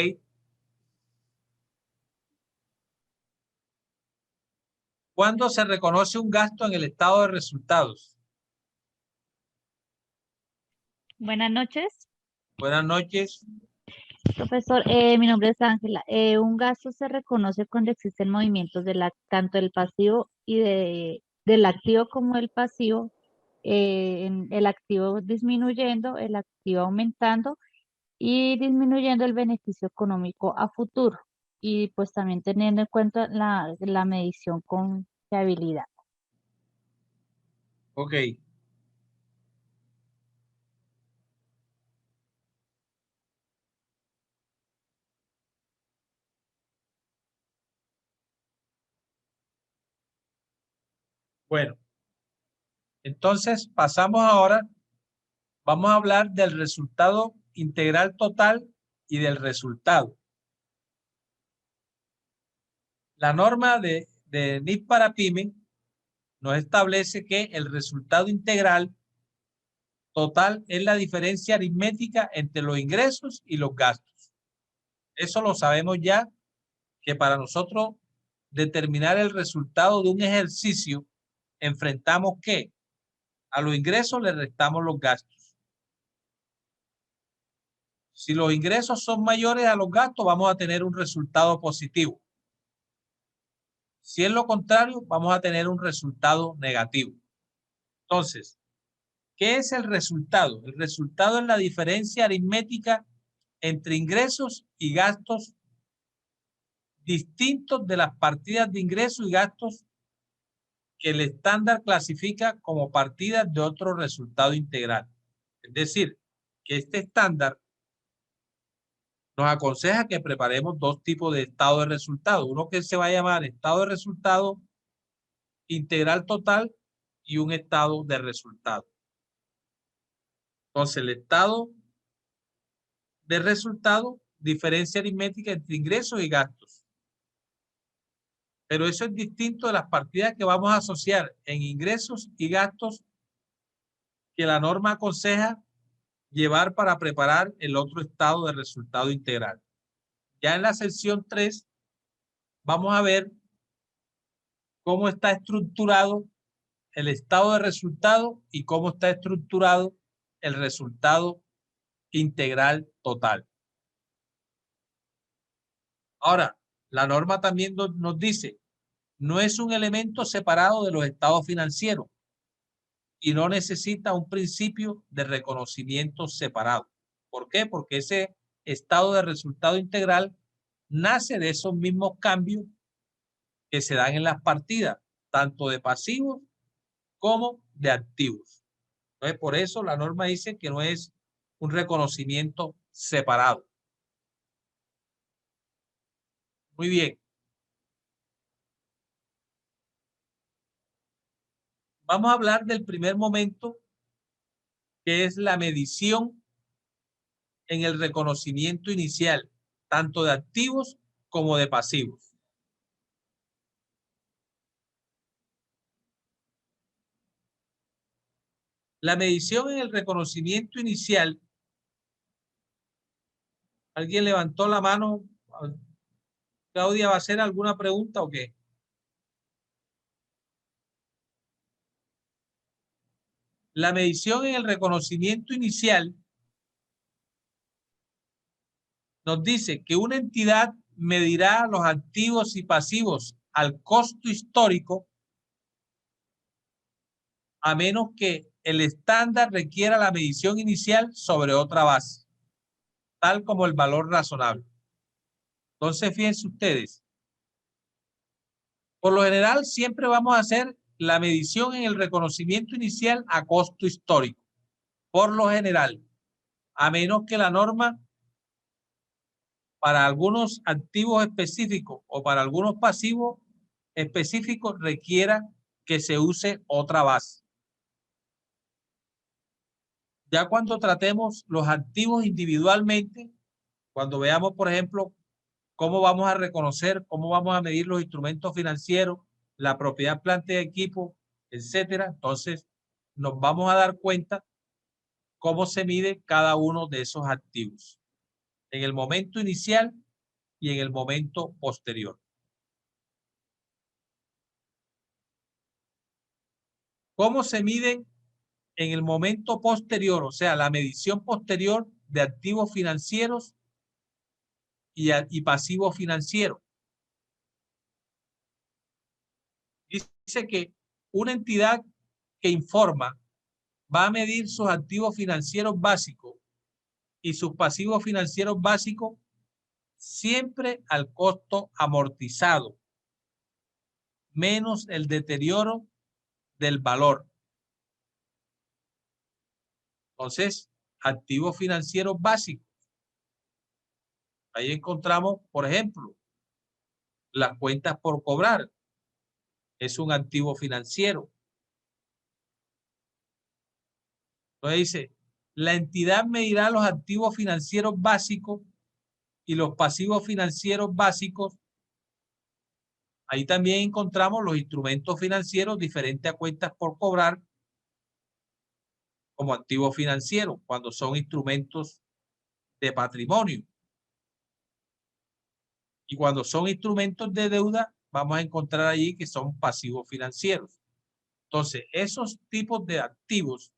¿Cuándo se reconoce un gasto en el estado de resultados? Buenas noches, Buenas noches. profesor. Mi nombre es Ángela. Un gasto se reconoce cuando existen movimientos tanto del pasivo y del activo como del pasivo en el activo disminuyendo, el activo aumentando y disminuyendo el beneficio económico a futuro. Y pues también teniendo en cuenta la medición con fiabilidad. Ok. Bueno, entonces pasamos ahora, vamos a hablar del resultado integral total y del resultado. La norma de NIF para PYME nos establece que el resultado integral total es la diferencia aritmética entre los ingresos y los gastos. Eso lo sabemos ya, que para nosotros determinar el resultado de un ejercicio, enfrentamos ¿qué? A los ingresos le restamos los gastos. Si los ingresos son mayores a los gastos, vamos a tener un resultado positivo. Si es lo contrario, vamos a tener un resultado negativo. Entonces, ¿qué es el resultado? El resultado es la diferencia aritmética entre ingresos y gastos distintos de las partidas de ingresos y gastos que el estándar clasifica como partidas de otro resultado integral. Es decir, que este estándar nos aconseja que preparemos dos tipos de estado de resultado. Uno que se va a llamar estado de resultado integral total y un estado de resultado. Entonces, el estado de resultado, diferencia aritmética entre ingresos y gastos. Pero eso es distinto de las partidas que vamos a asociar en ingresos y gastos que la norma aconseja llevar para preparar el otro estado de resultado integral. Ya en la sección 3 vamos a ver cómo está estructurado el estado de resultado y cómo está estructurado el resultado integral total. Ahora, la norma también nos dice, no es un elemento separado de los estados financieros y no necesita un principio de reconocimiento separado. ¿Por qué? Porque ese estado de resultado integral nace de esos mismos cambios que se dan en las partidas, tanto de pasivos como de activos. Entonces, por eso la norma dice que no es un reconocimiento separado. Muy bien. Vamos a hablar del primer momento, que es la medición en el reconocimiento inicial, tanto de activos como de pasivos. La medición en el reconocimiento inicial, ¿alguien levantó la mano? ¿Claudia va a hacer alguna pregunta o qué? La medición en el reconocimiento inicial nos dice que una entidad medirá los activos y pasivos al costo histórico a menos que el estándar requiera la medición inicial sobre otra base, tal como el valor razonable. Entonces, fíjense ustedes, por lo general siempre vamos a hacer la medición en el reconocimiento inicial a costo histórico, por lo general, a menos que la norma para algunos activos específicos o para algunos pasivos específicos requiera que se use otra base. Ya cuando tratemos los activos individualmente, cuando veamos, por ejemplo, cómo vamos a reconocer, cómo vamos a medir los instrumentos financieros, la propiedad, planta y equipo, etcétera, entonces nos vamos a dar cuenta cómo se mide cada uno de esos activos en el momento inicial y en el momento posterior. ¿Cómo se miden en el momento posterior? O sea, la medición posterior de activos financieros y pasivos financieros. Dice que una entidad que informa va a medir sus activos financieros básicos y sus pasivos financieros básicos siempre al costo amortizado, menos el deterioro del valor. Entonces, activos financieros básicos. Ahí encontramos, por ejemplo, las cuentas por cobrar. Es un activo financiero. Entonces dice, la entidad medirá los activos financieros básicos y los pasivos financieros básicos. Ahí también encontramos los instrumentos financieros diferentes a cuentas por cobrar como activos financieros, cuando son instrumentos de patrimonio. Y cuando son instrumentos de deuda, vamos a encontrar allí que son pasivos financieros. Entonces, esos tipos de activos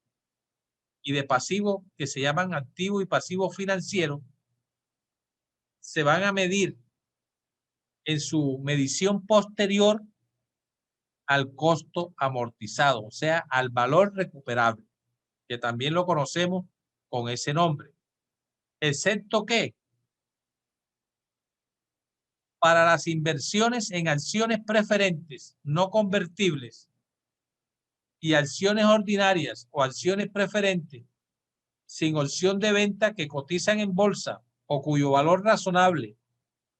y de pasivos que se llaman activos y pasivos financieros se van a medir en su medición posterior al costo amortizado, o sea, al valor recuperable, que también lo conocemos con ese nombre. Excepto que para las inversiones en acciones preferentes no convertibles y acciones ordinarias o acciones preferentes sin opción de venta que cotizan en bolsa o cuyo valor razonable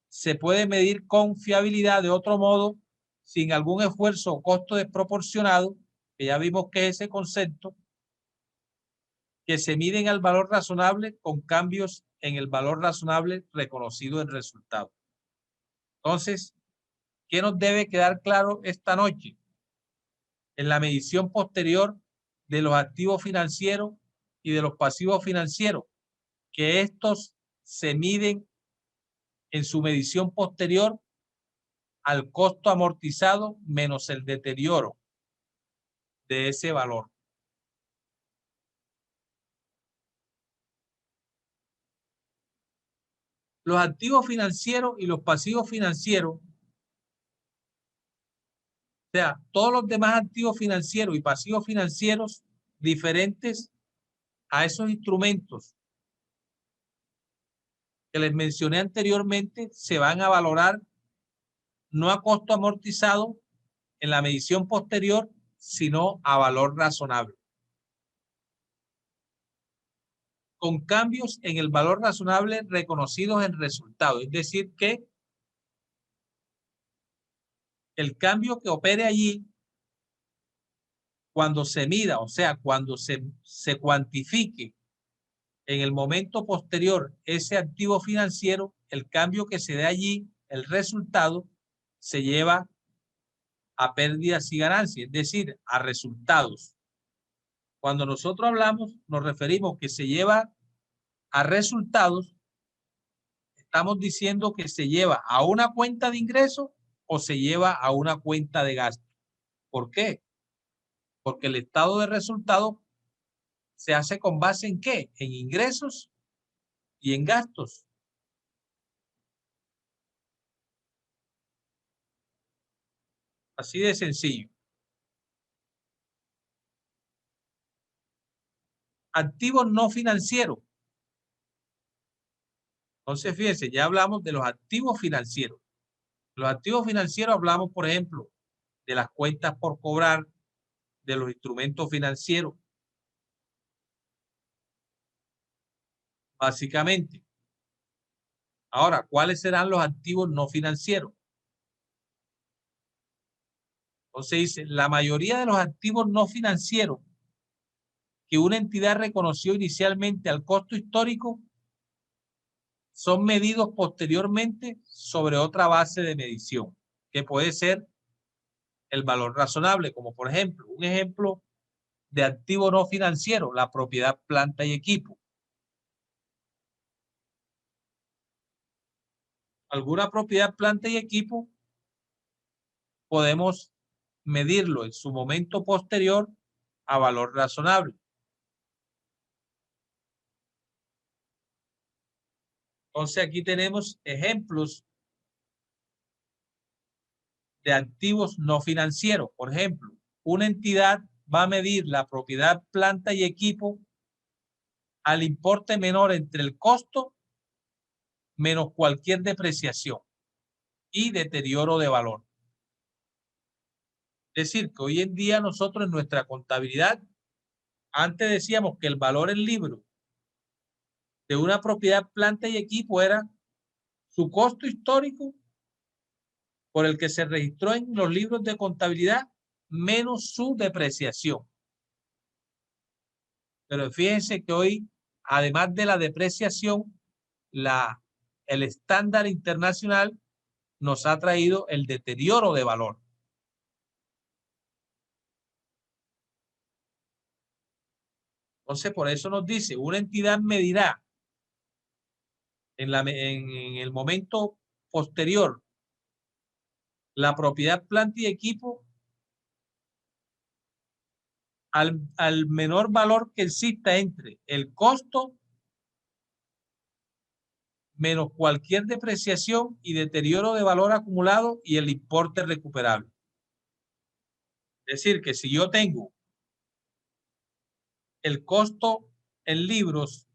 se puede medir con fiabilidad de otro modo, sin algún esfuerzo o costo desproporcionado, que ya vimos que es ese concepto, que se miden al valor razonable con cambios en el valor razonable reconocido en resultado. Entonces, ¿qué nos debe quedar claro esta noche? En la medición posterior de los activos financieros y de los pasivos financieros, que estos se miden en su medición posterior al costo amortizado menos el deterioro de ese valor. Los activos financieros y los pasivos financieros, o sea, todos los demás activos financieros y pasivos financieros diferentes a esos instrumentos que les mencioné anteriormente, se van a valorar no a costo amortizado en la medición posterior, sino a valor razonable, con cambios en el valor razonable reconocidos en resultado. Es decir, que el cambio que opere allí, cuando se mida, o sea, cuando se cuantifique en el momento posterior ese activo financiero, el cambio que se dé allí, el resultado, se lleva a pérdidas y ganancias, es decir, a resultados. Cuando nosotros hablamos, nos referimos que se lleva a resultados, estamos diciendo que se lleva a una cuenta de ingresos o se lleva a una cuenta de gasto. ¿Por qué? Porque el estado de resultados se hace con base en ¿qué? En ingresos y en gastos. Así de sencillo. Activos no financieros. Entonces, fíjense, ya hablamos de los activos financieros. Los activos financieros hablamos, por ejemplo, de las cuentas por cobrar, de los instrumentos financieros. Básicamente. Ahora, ¿cuáles serán los activos no financieros? Entonces dice, la mayoría de los activos no financieros que una entidad reconoció inicialmente al costo histórico son medidos posteriormente sobre otra base de medición, que puede ser el valor razonable, como por ejemplo, un ejemplo de activo no financiero, la propiedad, planta y equipo. Alguna propiedad, planta y equipo podemos medirlo en su momento posterior a valor razonable. Entonces aquí tenemos ejemplos de activos no financieros. Por ejemplo, una entidad va a medir la propiedad, planta y equipo al importe menor entre el costo menos cualquier depreciación y deterioro de valor. Es decir, que hoy en día nosotros en nuestra contabilidad, antes decíamos que el valor en libro de una propiedad, planta y equipo era su costo histórico por el que se registró en los libros de contabilidad menos su depreciación. Pero fíjense que hoy, además de la depreciación, el estándar internacional nos ha traído el deterioro de valor. Entonces, por eso nos dice, una entidad medirá en el momento posterior la propiedad, planta y equipo al menor valor que exista entre el costo menos cualquier depreciación y deterioro de valor acumulado y el importe recuperable. Es decir, que si yo tengo el costo en libros,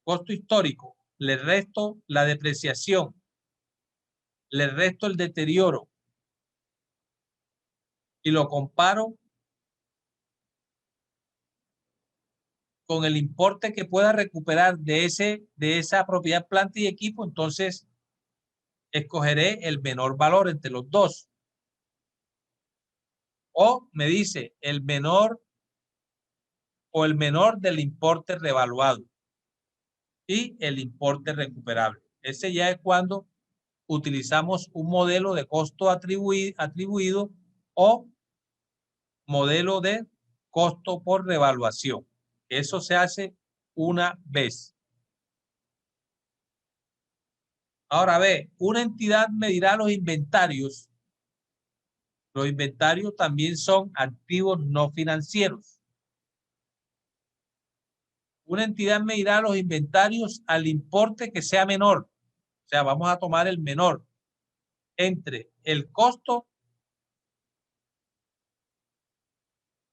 costo histórico, le resto la depreciación, le resto el deterioro y lo comparo con el importe que pueda recuperar de esa propiedad, planta y equipo, entonces escogeré el menor valor entre los dos. O me dice el menor o el menor del importe revaluado y el importe recuperable. Ese ya es cuando utilizamos un modelo de costo atribuido o modelo de costo por revaluación. Eso se hace una vez. Ahora ve, una entidad medirá los inventarios. Los inventarios también son activos no financieros. Una entidad medirá los inventarios al importe que sea menor. O sea, vamos a tomar el menor entre el costo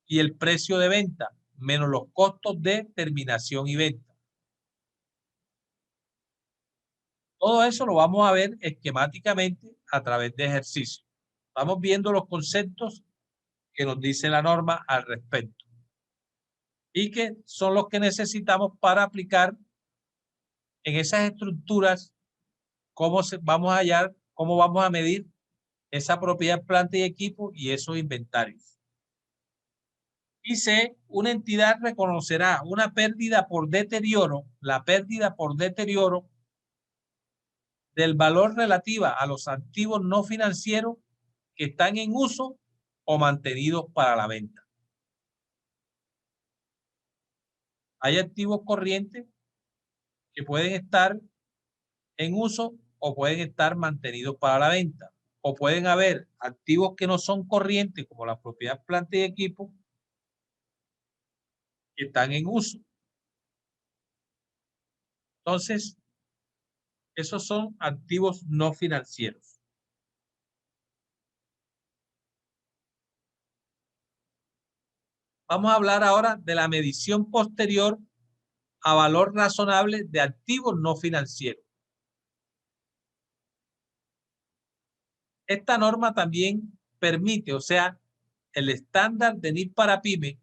y el precio de venta, menos los costos de terminación y venta. Todo eso lo vamos a ver esquemáticamente a través de ejercicios. Vamos viendo los conceptos que nos dice la norma al respecto y que son los que necesitamos para aplicar en esas estructuras cómo vamos a medir esa propiedad, planta y equipo y esos inventarios. Y C, una entidad reconocerá una pérdida por deterioro, la pérdida por deterioro del valor relativa a los activos no financieros que están en uso o mantenidos para la venta. Hay activos corrientes que pueden estar en uso o pueden estar mantenidos para la venta. O pueden haber activos que no son corrientes, como la propiedad, planta y equipo, que están en uso. Entonces, esos son activos no financieros. Vamos a hablar ahora de la medición posterior a valor razonable de activos no financieros. Esta norma también permite, o sea, el estándar de NIF para PYME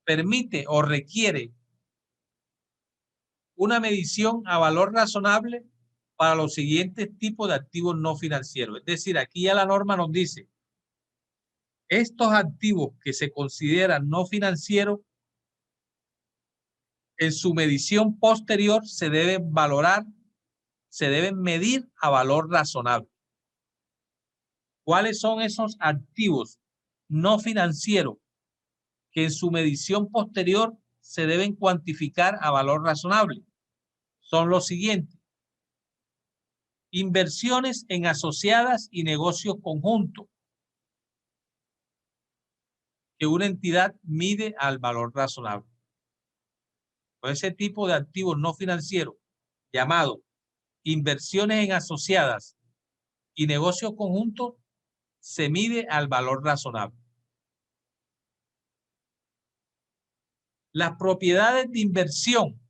permite o requiere una medición a valor razonable para los siguientes tipos de activos no financieros. Es decir, aquí ya la norma nos dice, estos activos que se consideran no financieros, en su medición posterior se deben valorar, se deben medir a valor razonable. ¿Cuáles son esos activos no financieros que en su medición posterior se deben cuantificar a valor razonable? Son los siguientes. Inversiones en asociadas y negocios conjuntos que una entidad mide al valor razonable. Pues ese tipo de activos no financieros llamado inversiones en asociadas y negocios conjuntos se mide al valor razonable. Las propiedades de inversión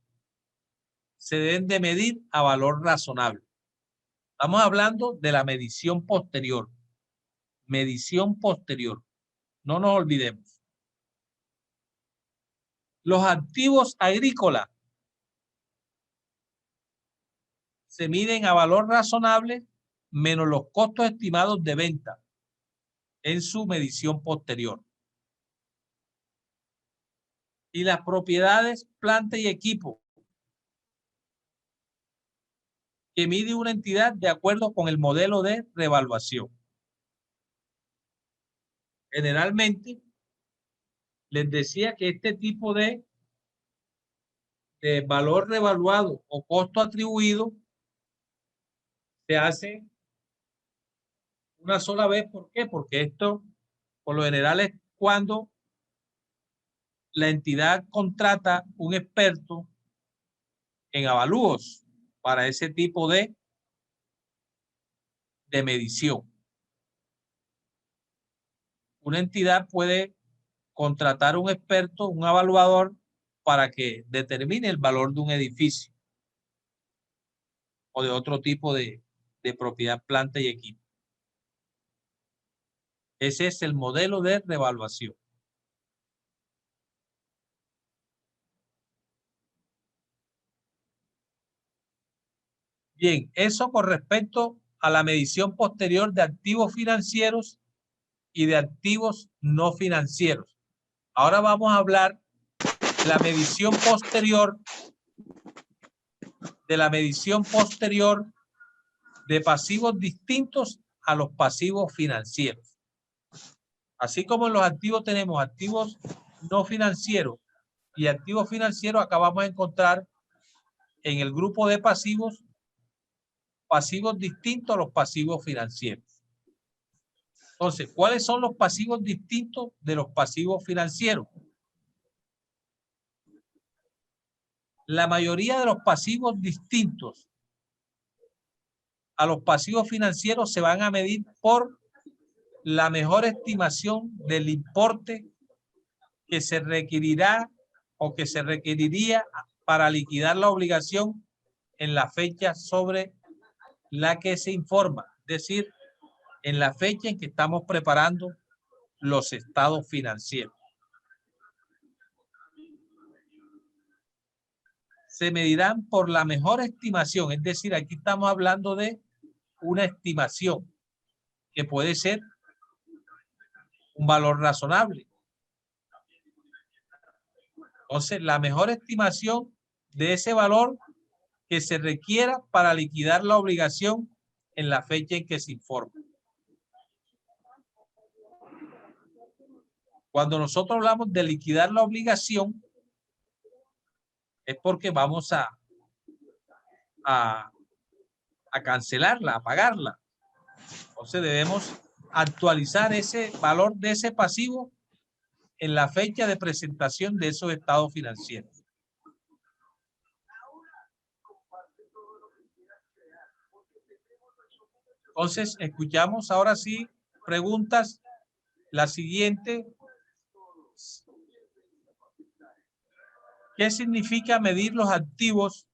se deben de medir a valor razonable. Estamos hablando de la medición posterior. Medición posterior. No nos olvidemos. Los activos agrícolas se miden a valor razonable menos los costos estimados de venta en su medición posterior. Y las propiedades, planta y equipo que mide una entidad de acuerdo con el modelo de revaluación. Generalmente, les decía que este tipo de valor revaluado o costo atribuido se hace una sola vez. ¿Por qué? Porque esto, por lo general, es cuando la entidad contrata un experto en avalúos para ese tipo de medición. Una entidad puede contratar un experto, un evaluador, para que determine el valor de un edificio o de otro tipo de propiedad, planta y equipo. Ese es el modelo de revaluación. Bien, eso con respecto a la medición posterior de activos financieros y de activos no financieros. Ahora vamos a hablar de la medición posterior, de pasivos distintos a los pasivos financieros. Así como en los activos tenemos activos no financieros y activos financieros, acá vamos a encontrar en el grupo de pasivos distintos a los pasivos financieros. Entonces, ¿cuáles son los pasivos distintos de los pasivos financieros? La mayoría de los pasivos distintos a los pasivos financieros se van a medir por la mejor estimación del importe que se requerirá o que se requeriría para liquidar la obligación en la fecha sobre la que se informa, es decir, en la fecha en que estamos preparando los estados financieros. Se medirán por la mejor estimación, es decir, aquí estamos hablando de una estimación que puede ser un valor razonable. Entonces, la mejor estimación de ese valor que se requiera para liquidar la obligación en la fecha en que se informa. Cuando nosotros hablamos de liquidar la obligación, es porque vamos a cancelarla, a pagarla. Entonces debemos actualizar ese valor de ese pasivo en la fecha de presentación de esos estados financieros. Entonces, escuchamos ahora sí preguntas. La siguiente. ¿Qué significa medir los activos,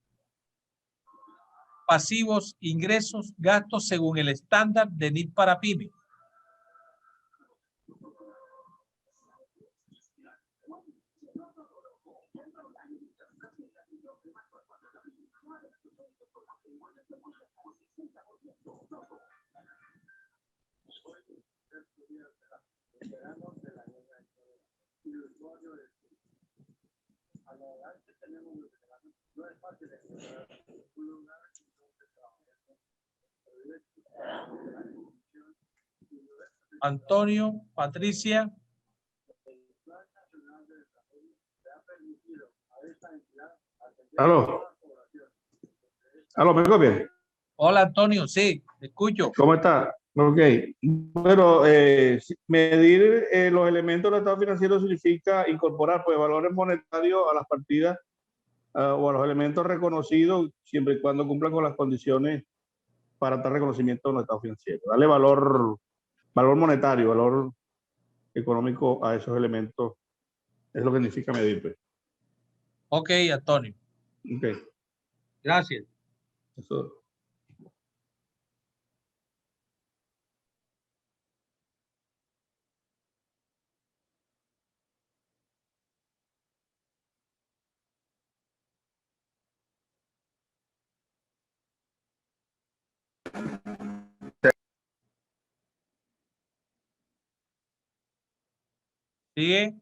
pasivos, ingresos, gastos según el estándar de NIF para PYME? Antonio, Patricia. Aló. Aló, ¿me copias? Hola, Antonio, sí, te escucho. ¿Cómo está? Ok. Bueno, medir los elementos del estado financiero significa incorporar pues valores monetarios a las partidas o a los elementos reconocidos siempre y cuando cumplan con las condiciones para tal reconocimiento de un estado financiero. Darle valor monetario, valor económico a esos elementos es lo que significa medir. Pues. Ok, Antonio. Ok. Gracias. Eso. Sigue.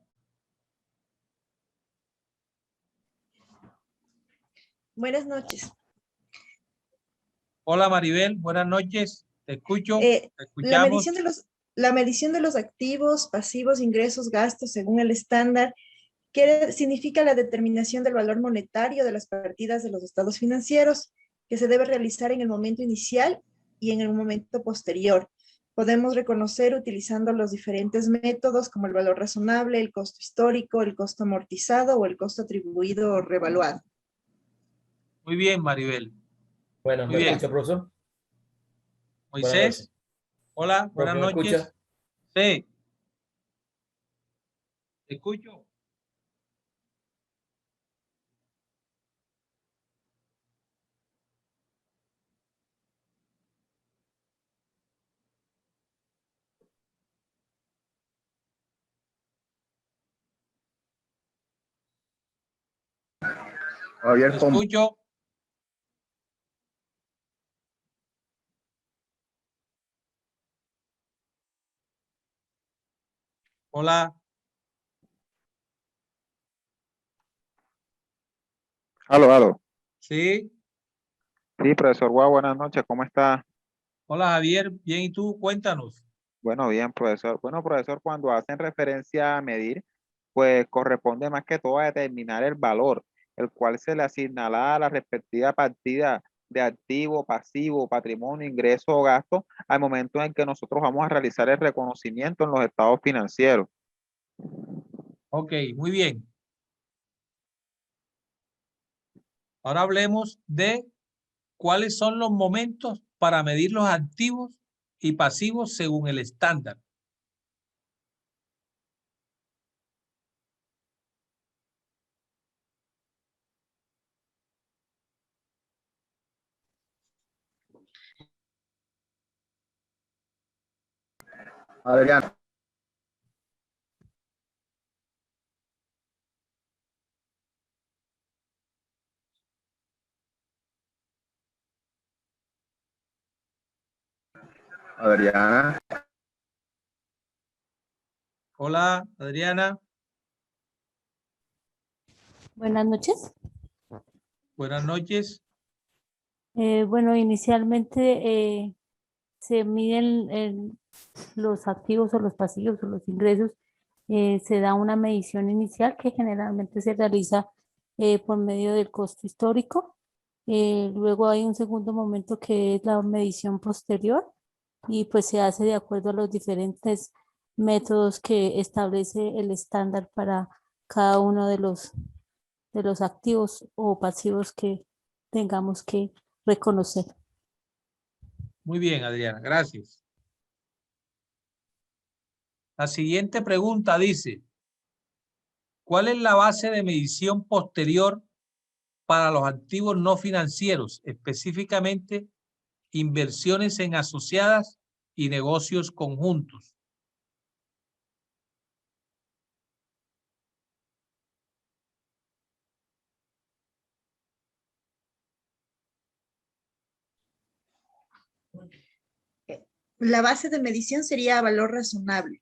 Buenas noches. Hola Maribel, buenas noches. Te escucho, te La escuchamos. medición de los activos, pasivos, ingresos, gastos según el estándar significa la determinación del valor monetario de las partidas de los estados financieros que se debe realizar en el momento inicial y en el momento posterior. Podemos reconocer utilizando los diferentes métodos como el valor razonable, el costo histórico, el costo amortizado o el costo atribuido o revaluado. Muy bien, Maribel. Bueno, Muy ¿me bien. escucha, profesor? Buenas Moisés, noches. hola, buenas ¿Me noches. escucha? Sí. Te escucho. Javier, Te escucho. Hola. Aló. Sí. Sí, profesor Guau, buenas noches, ¿cómo está? Hola Javier, bien, ¿y tú? Cuéntanos. Bueno, bien, profesor. Bueno, profesor, cuando hacen referencia a medir, pues corresponde más que todo a determinar el valor, el cual se le asignará a la respectiva partida de activo, pasivo, patrimonio, ingreso o gasto al momento en que nosotros vamos a realizar el reconocimiento en los estados financieros. Ok, muy bien. Ahora hablemos de cuáles son los momentos para medir los activos y pasivos según el estándar. Adrián. Adriana. Hola, Adriana. Buenas noches. Buenas noches. Bueno, inicialmente se miden los activos o los pasivos o los ingresos. Se da una medición inicial que generalmente se realiza por medio del costo histórico. Luego hay un segundo momento que es la medición posterior y pues se hace de acuerdo a los diferentes métodos que establece el estándar para cada uno de los activos o pasivos que tengamos que reconocer. Muy bien, Adriana, gracias. La siguiente pregunta dice, ¿cuál es la base de medición posterior para los activos no financieros, específicamente inversiones en asociadas y negocios conjuntos? La base de medición sería valor razonable.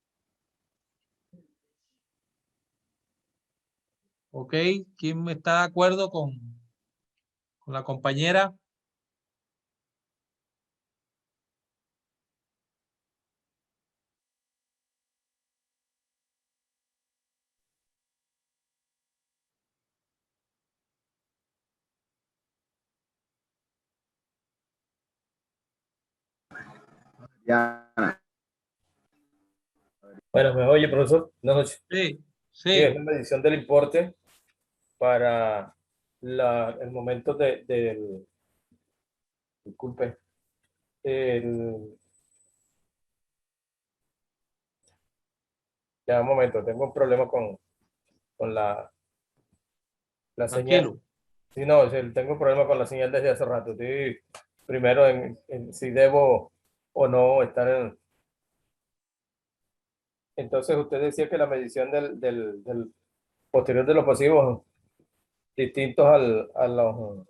Ok, ¿quién está de acuerdo con la compañera? Adriana. Bueno, ¿me oye, profesor? Buenas noches. Sí, Sí, es sí. la medición del importe para el momento disculpe, ya un momento, tengo un problema con la La señal. Tranquilo. Sí, no, tengo problema con la señal desde hace rato. Estoy primero en si debo o no estar en... Entonces usted decía que la medición del posterior de los pasivos distintos a los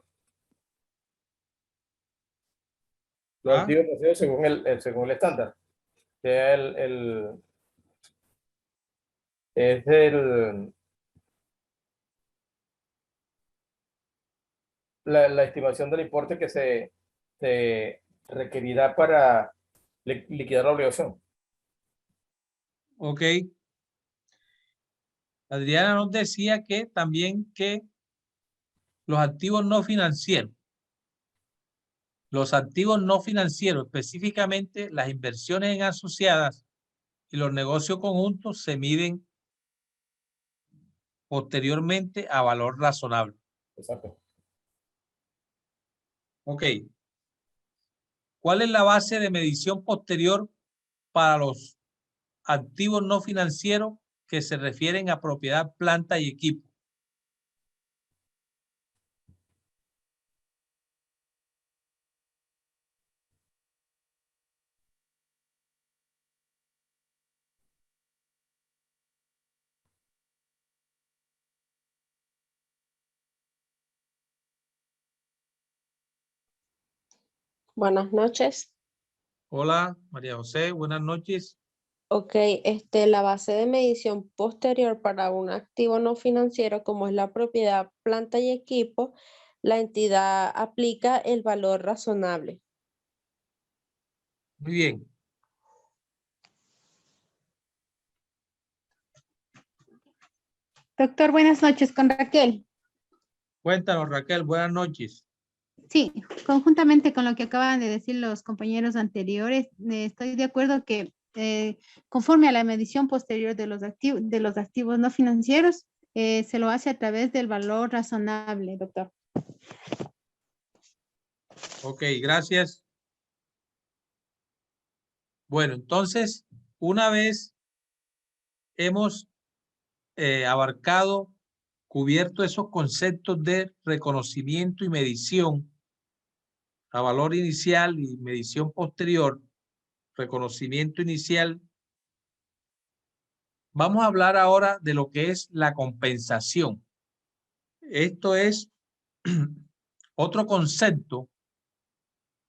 ¿Ah? activos pasivos según el estándar, que es la estimación del importe que se requerirá para liquidar la obligación. Ok. Adriana nos decía que también que los activos no financieros, específicamente las inversiones en asociadas y los negocios conjuntos, se miden posteriormente a valor razonable. Exacto. Ok. ¿Cuál es la base de medición posterior para los activos no financieros que se refieren a propiedad, planta y equipo? Buenas noches. Hola, María José, buenas noches. Ok, la base de medición posterior para un activo no financiero como es la propiedad, planta y equipo, la entidad aplica el valor razonable. Muy bien. Doctor, buenas noches, con Raquel. Cuéntanos, Raquel, buenas noches. Sí, conjuntamente con lo que acaban de decir los compañeros anteriores, estoy de acuerdo que conforme a la medición posterior de los activos no financieros, se lo hace a través del valor razonable, doctor. Ok, gracias. Bueno, entonces, una vez hemos cubierto esos conceptos de reconocimiento y medición a valor inicial y medición posterior, reconocimiento inicial, vamos a hablar ahora de lo que es la compensación. Esto es otro concepto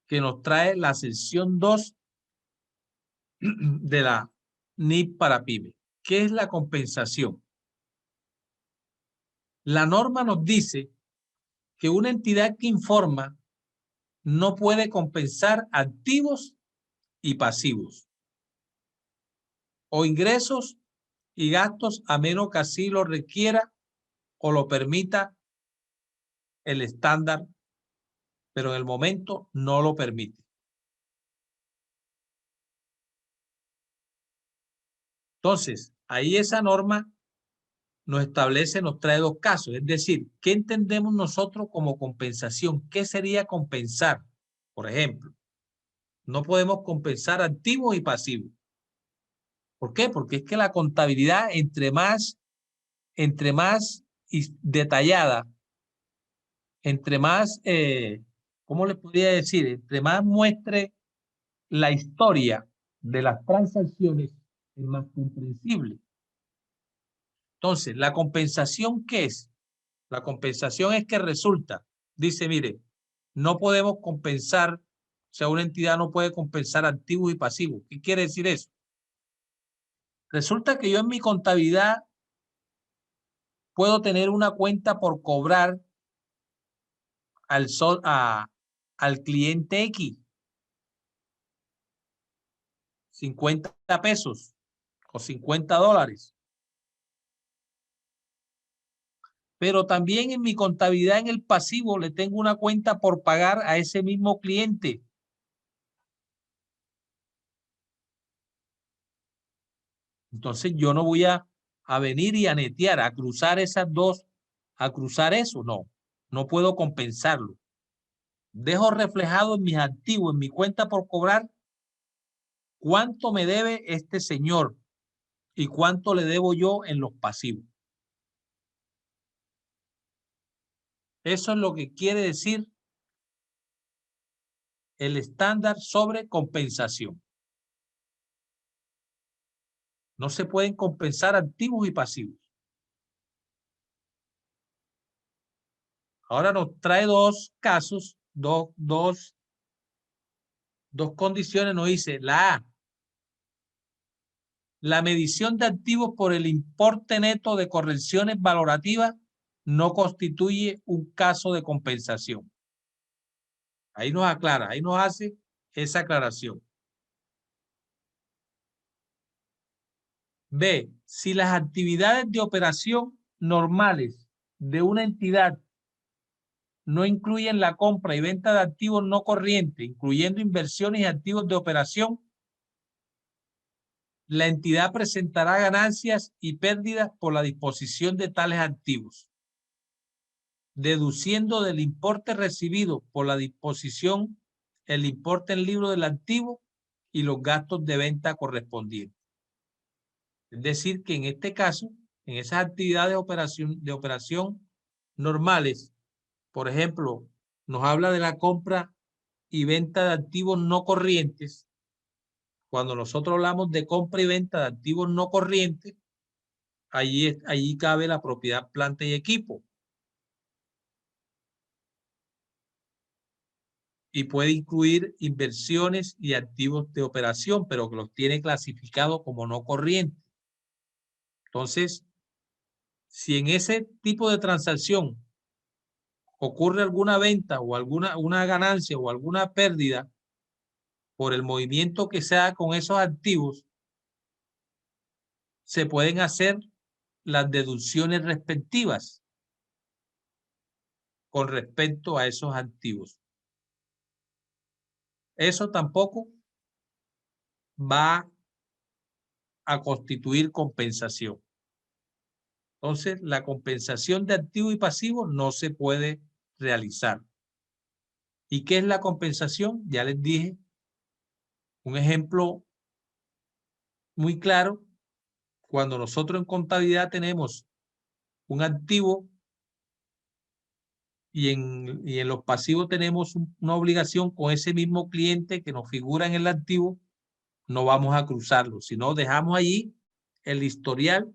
que nos trae la sección 2 de la NIP para PYME. ¿Qué es la compensación? La norma nos dice que una entidad que informa no puede compensar activos y pasivos o ingresos y gastos a menos que así lo requiera o lo permita el estándar, pero en el momento no lo permite. Entonces, ahí esa norma nos trae dos casos, es decir, ¿qué entendemos nosotros como compensación? ¿Qué sería compensar? Por ejemplo, no podemos compensar activos y pasivos. ¿Por qué? Porque es que la contabilidad, entre más detallada, entre más, ¿cómo le podría decir? Entre más muestre la historia de las transacciones, es más comprensible. Entonces, ¿la compensación qué es? La compensación es que resulta, dice, mire, no podemos compensar, o sea, una entidad no puede compensar activos y pasivos. ¿Qué quiere decir eso? Resulta que yo en mi contabilidad puedo tener una cuenta por cobrar al cliente X, 50 pesos o $50. Pero también en mi contabilidad en el pasivo le tengo una cuenta por pagar a ese mismo cliente. Entonces yo no voy a venir y a netear, a cruzar esas dos, a cruzar eso, no puedo compensarlo. Dejo reflejado en mis activos, en mi cuenta por cobrar, cuánto me debe este señor y cuánto le debo yo en los pasivos. Eso es lo que quiere decir el estándar sobre compensación. No se pueden compensar activos y pasivos. Ahora nos trae dos casos, dos condiciones. Nos dice la A, la medición de activos por el importe neto de correcciones valorativas no constituye un caso de compensación. Ahí nos aclara, ahí nos hace esa aclaración. B, si las actividades de operación normales de una entidad no incluyen la compra y venta de activos no corrientes, incluyendo inversiones y activos de operación, la entidad presentará ganancias y pérdidas por la disposición de tales activos, deduciendo del importe recibido por la disposición el importe en libro del activo y los gastos de venta correspondientes. Es decir, que en este caso, en esas actividades de operación normales, por ejemplo, nos habla de la compra y venta de activos no corrientes. Cuando nosotros hablamos de compra y venta de activos no corrientes, allí cabe la propiedad, planta y equipo. Y puede incluir inversiones y activos de operación, pero que los tiene clasificados como no corrientes. Entonces, si en ese tipo de transacción ocurre alguna venta o una ganancia o alguna pérdida por el movimiento que se haga con esos activos, se pueden hacer las deducciones respectivas con respecto a esos activos. Eso tampoco va a constituir compensación. Entonces, la compensación de activos y pasivos no se puede realizar. ¿Y qué es la compensación? Ya les dije un ejemplo muy claro. Cuando nosotros en contabilidad tenemos un activo y en los pasivos tenemos una obligación con ese mismo cliente que nos figura en el activo, no vamos a cruzarlo, sino dejamos allí el historial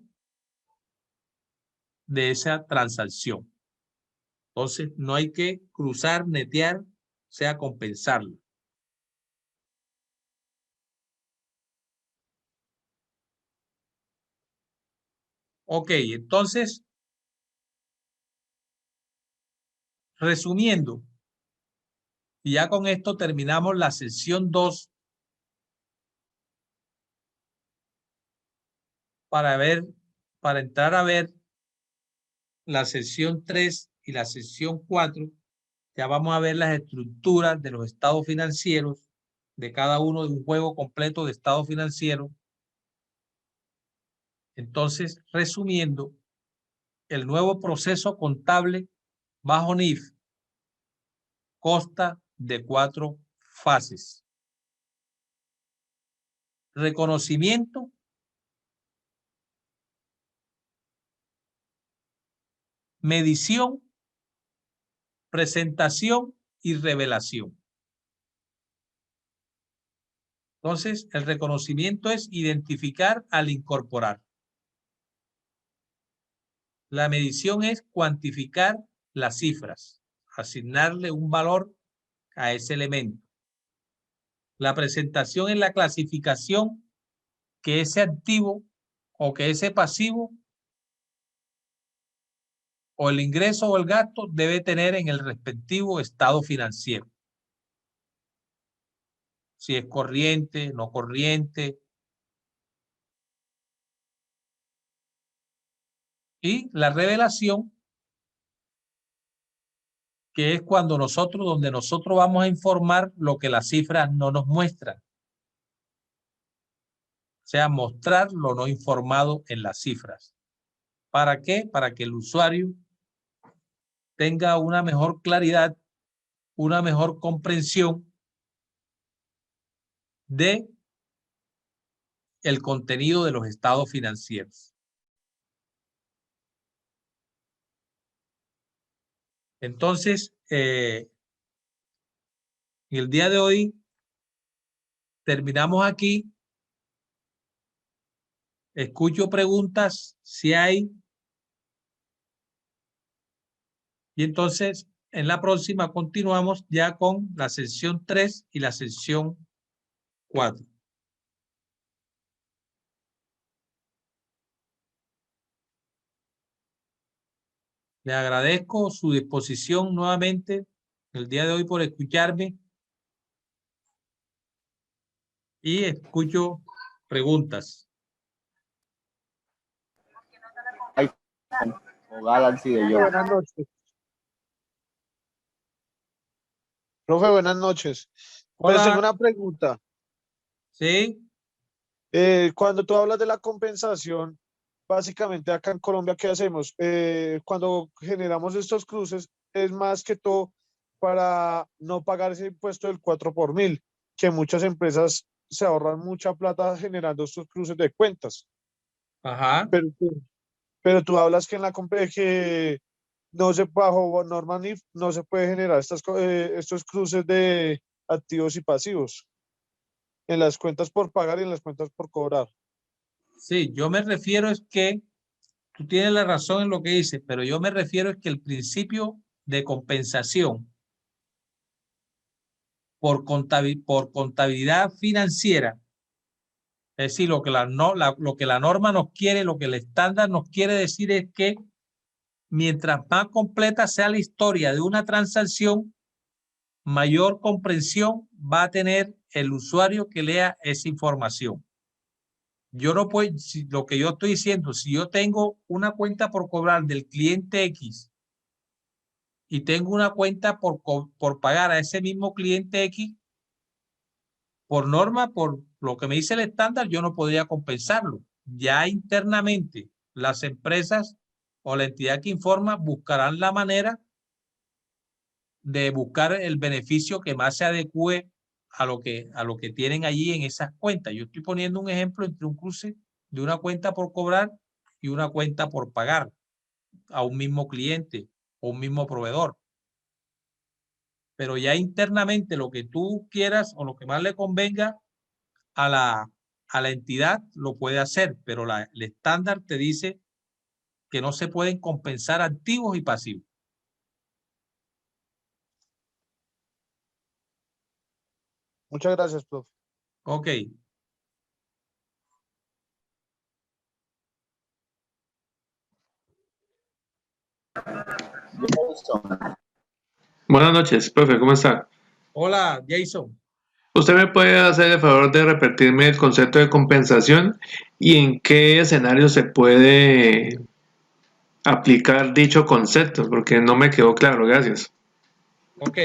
de esa transacción. Entonces, no hay que cruzar, netear, o sea, compensarlo. Ok, entonces, resumiendo, y ya con esto terminamos la sesión 2 para entrar a ver la sesión 3 y la sesión 4. Ya vamos a ver las estructuras de los estados financieros, de cada uno de un juego completo de estado financiero. Entonces, resumiendo, el nuevo proceso contable bajo NIF consta de 4 fases. Reconocimiento, medición, presentación y revelación. Entonces, el reconocimiento es identificar al incorporar. La medición es cuantificar las cifras, asignarle un valor a ese elemento. La presentación es la clasificación que ese activo o que ese pasivo o el ingreso o el gasto debe tener en el respectivo estado financiero. Si es corriente, no corriente. Y la revelación, que es cuando donde nosotros vamos a informar lo que las cifras no nos muestran. O sea, mostrar lo no informado en las cifras. ¿Para qué? Para que el usuario tenga una mejor claridad, una mejor comprensión de el contenido de los estados financieros. Entonces, el día de hoy terminamos aquí. Escucho preguntas si hay. Y entonces, en la próxima continuamos ya con la sesión 3 y la sesión 4. Le agradezco su disposición nuevamente el día de hoy por escucharme y escucho preguntas. Buenas noches. Profe, buenas noches. Pues Hola. tengo una pregunta. Sí. Cuando tú hablas de la compensación, básicamente acá en Colombia, ¿qué hacemos? Cuando generamos estos cruces, es más que todo para no pagar ese impuesto del 4 por 1000, que muchas empresas se ahorran mucha plata generando estos cruces de cuentas. Ajá. Pero tú hablas que en la que no se, bajo norma NIF, no se puede generar estos cruces de activos y pasivos en las cuentas por pagar y en las cuentas por cobrar. Sí, yo me refiero es que tú tienes la razón en lo que dices, pero yo me refiero es que el principio de compensación por contabilidad financiera, es decir, lo que lo que la norma nos quiere, lo que el estándar nos quiere decir es que mientras más completa sea la historia de una transacción, mayor comprensión va a tener el usuario que lea esa información. Yo no puedo, lo que yo estoy diciendo, si yo tengo una cuenta por cobrar del cliente X y tengo una cuenta por pagar a ese mismo cliente X, por norma, por lo que me dice el estándar, yo no podría compensarlo. Ya internamente las empresas o la entidad que informa buscarán la manera de buscar el beneficio que más se adecue a lo que tienen allí en esas cuentas. Yo estoy poniendo un ejemplo entre un cruce de una cuenta por cobrar y una cuenta por pagar a un mismo cliente o un mismo proveedor. Pero ya internamente lo que tú quieras o lo que más le convenga a la entidad lo puede hacer, pero el estándar te dice que no se pueden compensar activos y pasivos. Muchas gracias, profe. Ok. Buenas noches, profe, ¿cómo está? Hola, Jason. ¿Usted me puede hacer el favor de repetirme el concepto de compensación y en qué escenario se puede aplicar dicho concepto? Porque no me quedó claro, gracias. Ok.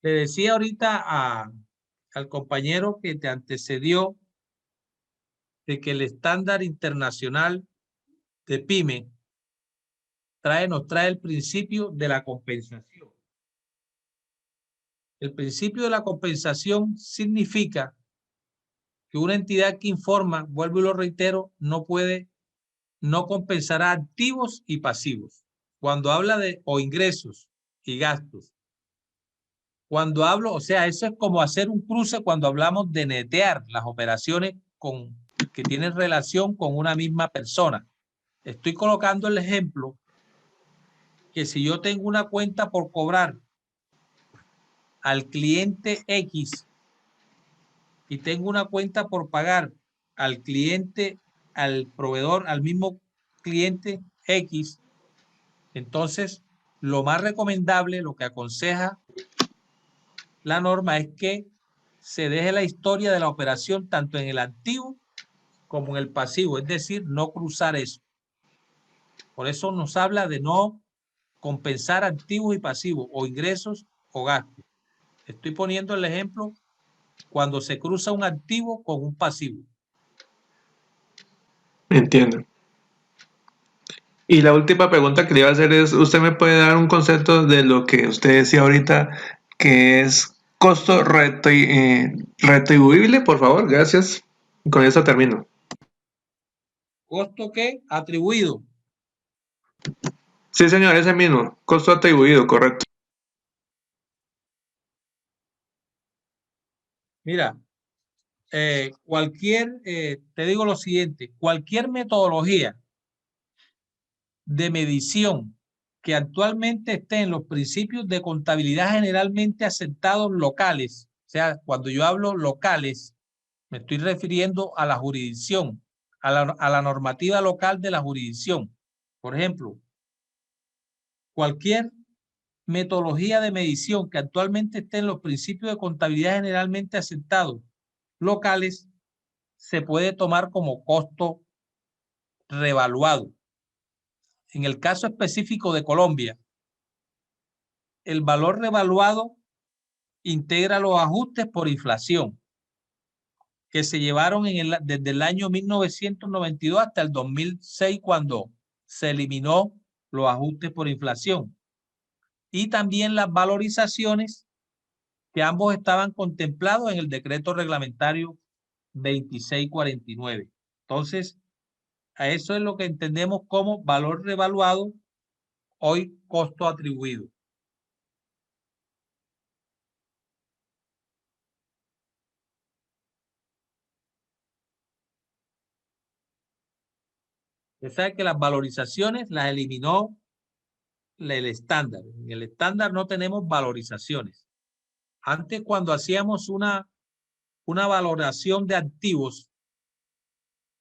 Le decía ahorita al compañero que te antecedió de que el estándar internacional de PYME nos trae el principio de la compensación. El principio de la compensación significa que una entidad que informa, vuelvo y lo reitero, no compensará activos y pasivos. Cuando habla de ingresos y gastos. Cuando hablo, o sea, eso es como hacer un cruce cuando hablamos de netear las operaciones que tienen relación con una misma persona. Estoy colocando el ejemplo que si yo tengo una cuenta por cobrar al cliente X y tengo una cuenta por pagar al cliente, al proveedor, al mismo cliente X, entonces lo más recomendable, lo que aconseja la norma es que se deje la historia de la operación tanto en el activo como en el pasivo, es decir, no cruzar eso. Por eso nos habla de no compensar activos y pasivos o ingresos o gastos. Estoy poniendo el ejemplo cuando se cruza un activo con un pasivo. Entiendo. Y la última pregunta que le iba a hacer es, ¿usted me puede dar un concepto de lo que usted decía ahorita, que es costo retribuible, por favor? Gracias. Con eso termino. ¿Costo qué? Atribuido. Sí, señor, ese mismo. Costo atribuido, correcto. Mira, te digo lo siguiente, cualquier metodología de medición que actualmente esté en los principios de contabilidad generalmente aceptados locales, o sea, cuando yo hablo locales, me estoy refiriendo a la jurisdicción, a la normativa local de la jurisdicción. Por ejemplo, cualquier metodología de medición que actualmente esté en los principios de contabilidad generalmente aceptados locales se puede tomar como costo revaluado. En el caso específico de Colombia, el valor revaluado integra los ajustes por inflación que se llevaron desde el año 1992 hasta el 2006, cuando se eliminó los ajustes por inflación, y también las valorizaciones, que ambos estaban contemplados en el decreto reglamentario 2649. Entonces, a eso es lo que entendemos como valor revaluado, hoy costo atribuido. Usted sabe que las valorizaciones las eliminó el estándar. En el estándar no tenemos valorizaciones. Antes, cuando hacíamos una valoración de activos,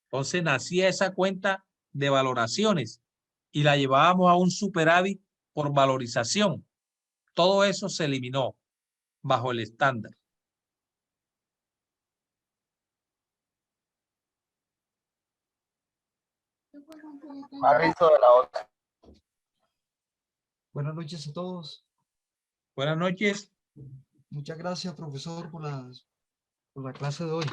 entonces nacía esa cuenta de valoraciones y la llevábamos a un superávit por valorización. Todo eso se eliminó bajo el estándar. Aviso de la otra. Buenas noches a todos. Buenas noches. Muchas gracias, profesor, por la clase de hoy.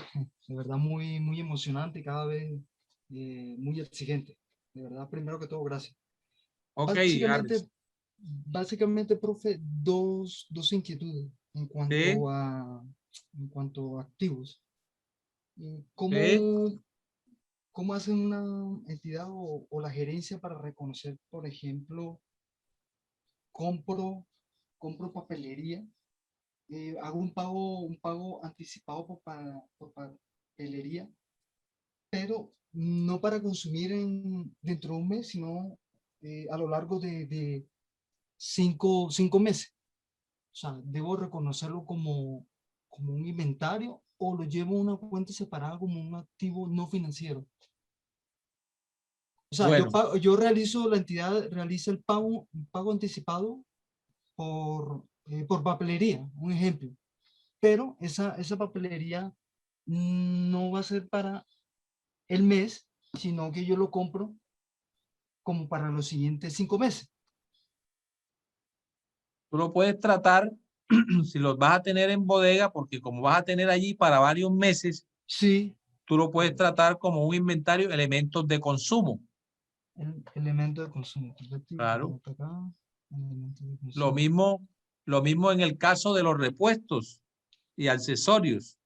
De verdad, muy emocionante y cada vez muy exigente. De verdad, primero que todo, gracias. Ok, básicamente, profe, dos inquietudes en cuanto ¿sí? En cuanto a activos. ¿Cómo, ¿Sí? ¿Cómo hacen una entidad o la gerencia para reconocer, por ejemplo, compro papelería, hago un pago anticipado por papelería, pero no para consumir dentro de un mes, sino a lo largo de 5 meses? O sea, ¿debo reconocerlo como un inventario o lo llevo a una cuenta separada como un activo no financiero? O sea, Bueno, la entidad realiza el pago anticipado por papelería, un ejemplo. Pero esa papelería no va a ser para el mes, sino que yo lo compro como para los siguientes 5 meses. tú lo puedes tratar si los vas a tener en bodega, porque como vas a tener allí para varios meses, sí, tú lo puedes tratar como un inventario, elementos de consumo. Elemento de consumo. Claro. Elemento de Lo consumo. mismo en el caso de los repuestos y accesorios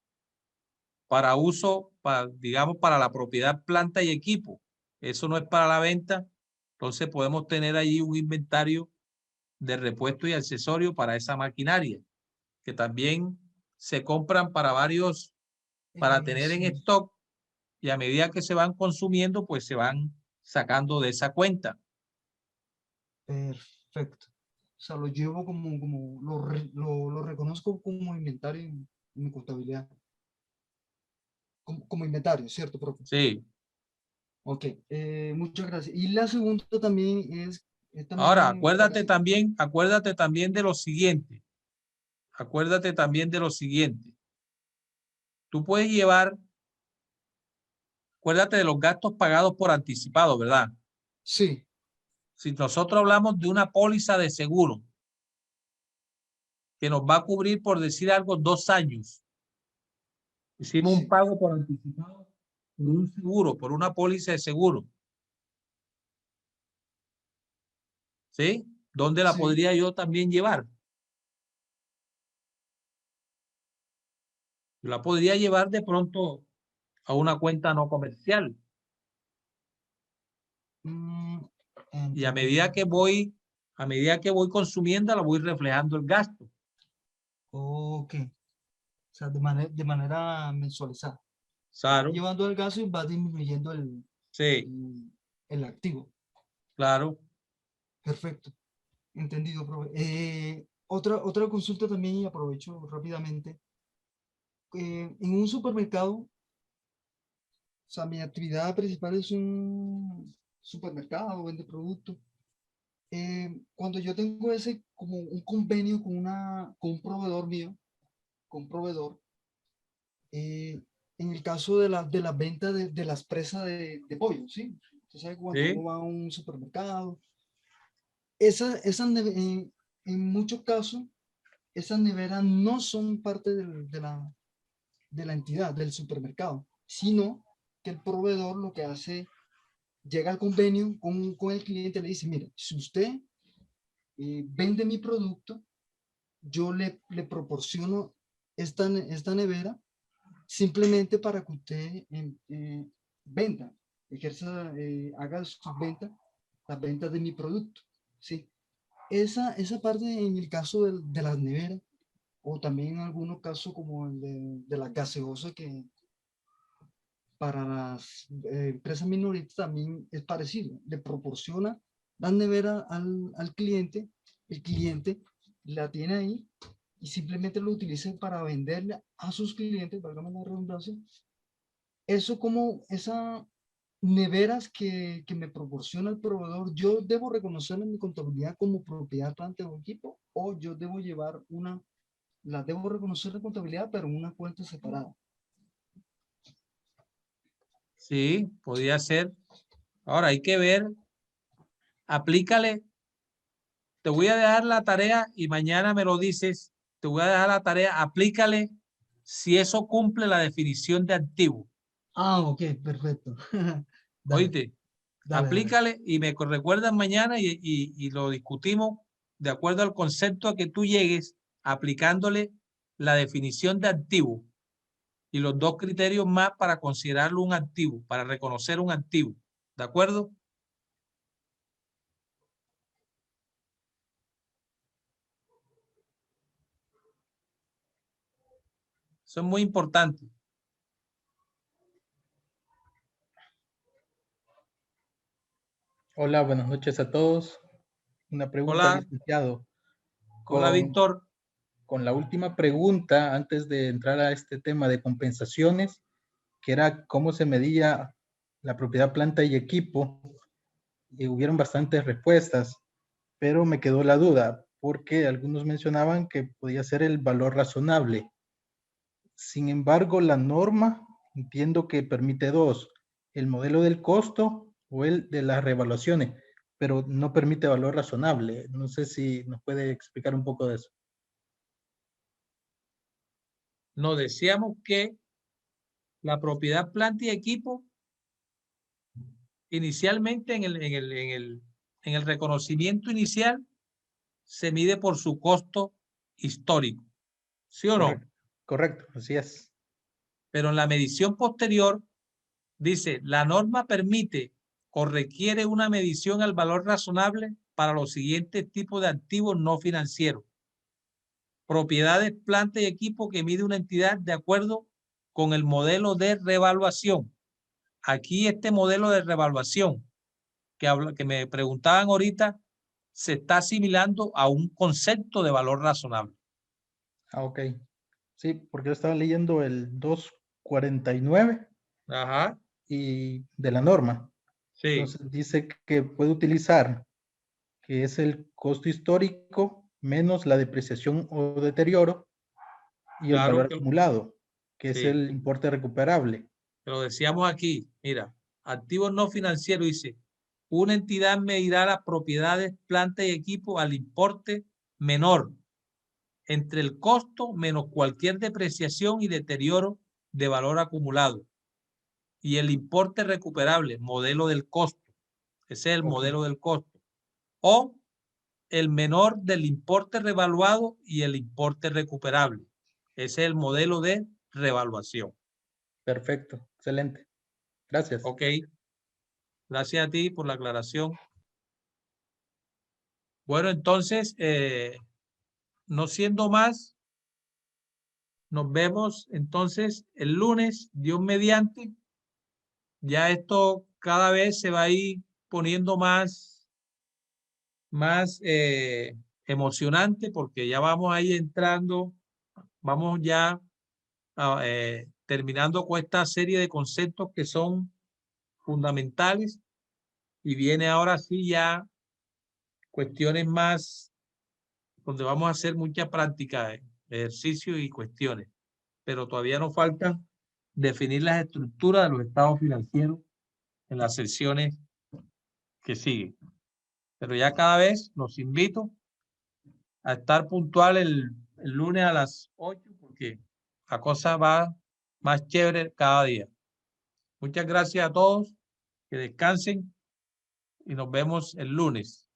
para uso, digamos, para la propiedad, planta y equipo. Eso no es para la venta. Entonces podemos tener allí un inventario de repuestos y accesorios para esa maquinaria, que también se compran para tener en Sí. stock, y a medida que se van consumiendo, pues se van sacando de esa cuenta. Perfecto. O sea, lo llevo lo reconozco como inventario en mi contabilidad. Como inventario, ¿cierto, profe? Sí. Ok, muchas gracias. Y la segunda también es Ahora, también acuérdate también de lo siguiente. Acuérdate también de lo siguiente. Tú puedes llevar, acuérdate de los gastos pagados por anticipado, ¿verdad? Sí. Si nosotros hablamos de una póliza de seguro que nos va a cubrir, por decir algo, 2 años, hicimos un pago por anticipado por un seguro, por una póliza de seguro, ¿sí? ¿Dónde la podría yo también llevar? Yo la podría llevar de pronto a una cuenta no comercial. Y a medida que voy consumiendo, la voy reflejando el gasto. Ok. O sea, de manera mensualizada. Claro. Va llevando el gasto y va disminuyendo el activo. Claro. Perfecto. Entendido, profe. Otra consulta también, y aprovecho rápidamente. En un supermercado, o sea, mi actividad principal es un supermercado, vende productos. Cuando yo tengo ese como un convenio con un proveedor mío, con un proveedor, en el caso de la venta de las presas de pollo, ¿sí? Usted sabe cuando uno va a un supermercado, en muchos casos, esas neveras no son parte de la entidad, del supermercado, sino que el proveedor lo que hace, llega al convenio con el cliente y le dice, mire, si usted vende mi producto, yo le proporciono esta nevera simplemente para que usted venda, ejerza, haga sus ventas, las ventas de mi producto, ¿sí? Esa parte en el caso de las neveras, o también en algunos casos como el de las gaseosas, que para las empresas minoristas también es parecido. Le proporciona la nevera al cliente, el cliente la tiene ahí y simplemente lo utiliza para venderle a sus clientes, valgamos la redundancia. Eso como esas neveras que me proporciona el proveedor, ¿yo debo reconocerla en mi contabilidad como propiedad, planta o equipo? ¿O yo debo llevar la debo reconocer en contabilidad, pero en una cuenta separada? Sí, podría ser. Ahora hay que ver, aplícale. Te voy a dejar la tarea y mañana me lo dices. Te voy a dejar la tarea, aplícale si eso cumple la definición de activo. Ah, ok, perfecto. Oíste, dale. aplícale y me recuerdas mañana y lo discutimos de acuerdo al concepto a que tú llegues, aplicándole la definición de activo y los dos criterios más para considerarlo un activo, para reconocer un activo. ¿De acuerdo? Eso es muy importante. Hola, buenas noches a todos. Una pregunta, Hola. licenciado. Hola, Víctor. Con la última pregunta, antes de entrar a este tema de compensaciones, que era cómo se medía la propiedad, planta y equipo, y hubieron bastantes respuestas, pero me quedó la duda, porque algunos mencionaban que podía ser el valor razonable. Sin embargo, la norma, entiendo que permite dos, el modelo del costo o el de las revaluaciones, pero no permite valor razonable. No sé si nos puede explicar un poco de eso. Nos decíamos que la propiedad, planta y equipo, inicialmente en el reconocimiento inicial, se mide por su costo histórico. ¿Sí o no? Correcto, así es. Pero en la medición posterior, dice, la norma permite o requiere una medición al valor razonable para los siguientes tipos de activos no financieros. Propiedades, planta y equipo que mide una entidad de acuerdo con el modelo de revaluación. Aquí este modelo de revaluación que me preguntaban ahorita se está asimilando a un concepto de valor razonable. Ah, ok. Sí, porque yo estaba leyendo el 249. Ajá. Y de la norma. Sí. Entonces dice que puede utilizar, que es el costo histórico menos la depreciación o deterioro y el valor acumulado, que es el importe recuperable. Lo decíamos aquí, mira, activos no financieros, dice, una entidad medirá las propiedades, planta y equipo al importe menor entre el costo menos cualquier depreciación y deterioro de valor acumulado y el importe recuperable, modelo del costo. Ese es el modelo del costo. O el menor del importe revaluado y el importe recuperable. Ese es el modelo de revaluación. Perfecto, excelente. Gracias. Ok. Gracias a ti por la aclaración. Bueno, entonces, no siendo más, nos vemos entonces el lunes, Dios mediante. Ya esto cada vez se va a ir poniendo más emocionante porque ya vamos ahí entrando, vamos ya terminando con esta serie de conceptos que son fundamentales y viene ahora sí ya cuestiones más donde vamos a hacer mucha práctica de ejercicio y cuestiones, pero todavía nos falta definir las estructuras de los estados financieros en las sesiones que siguen. Pero ya cada vez los invito a estar puntual el lunes a las 8 porque la cosa va más chévere cada día. Muchas gracias a todos, que descansen y nos vemos el lunes.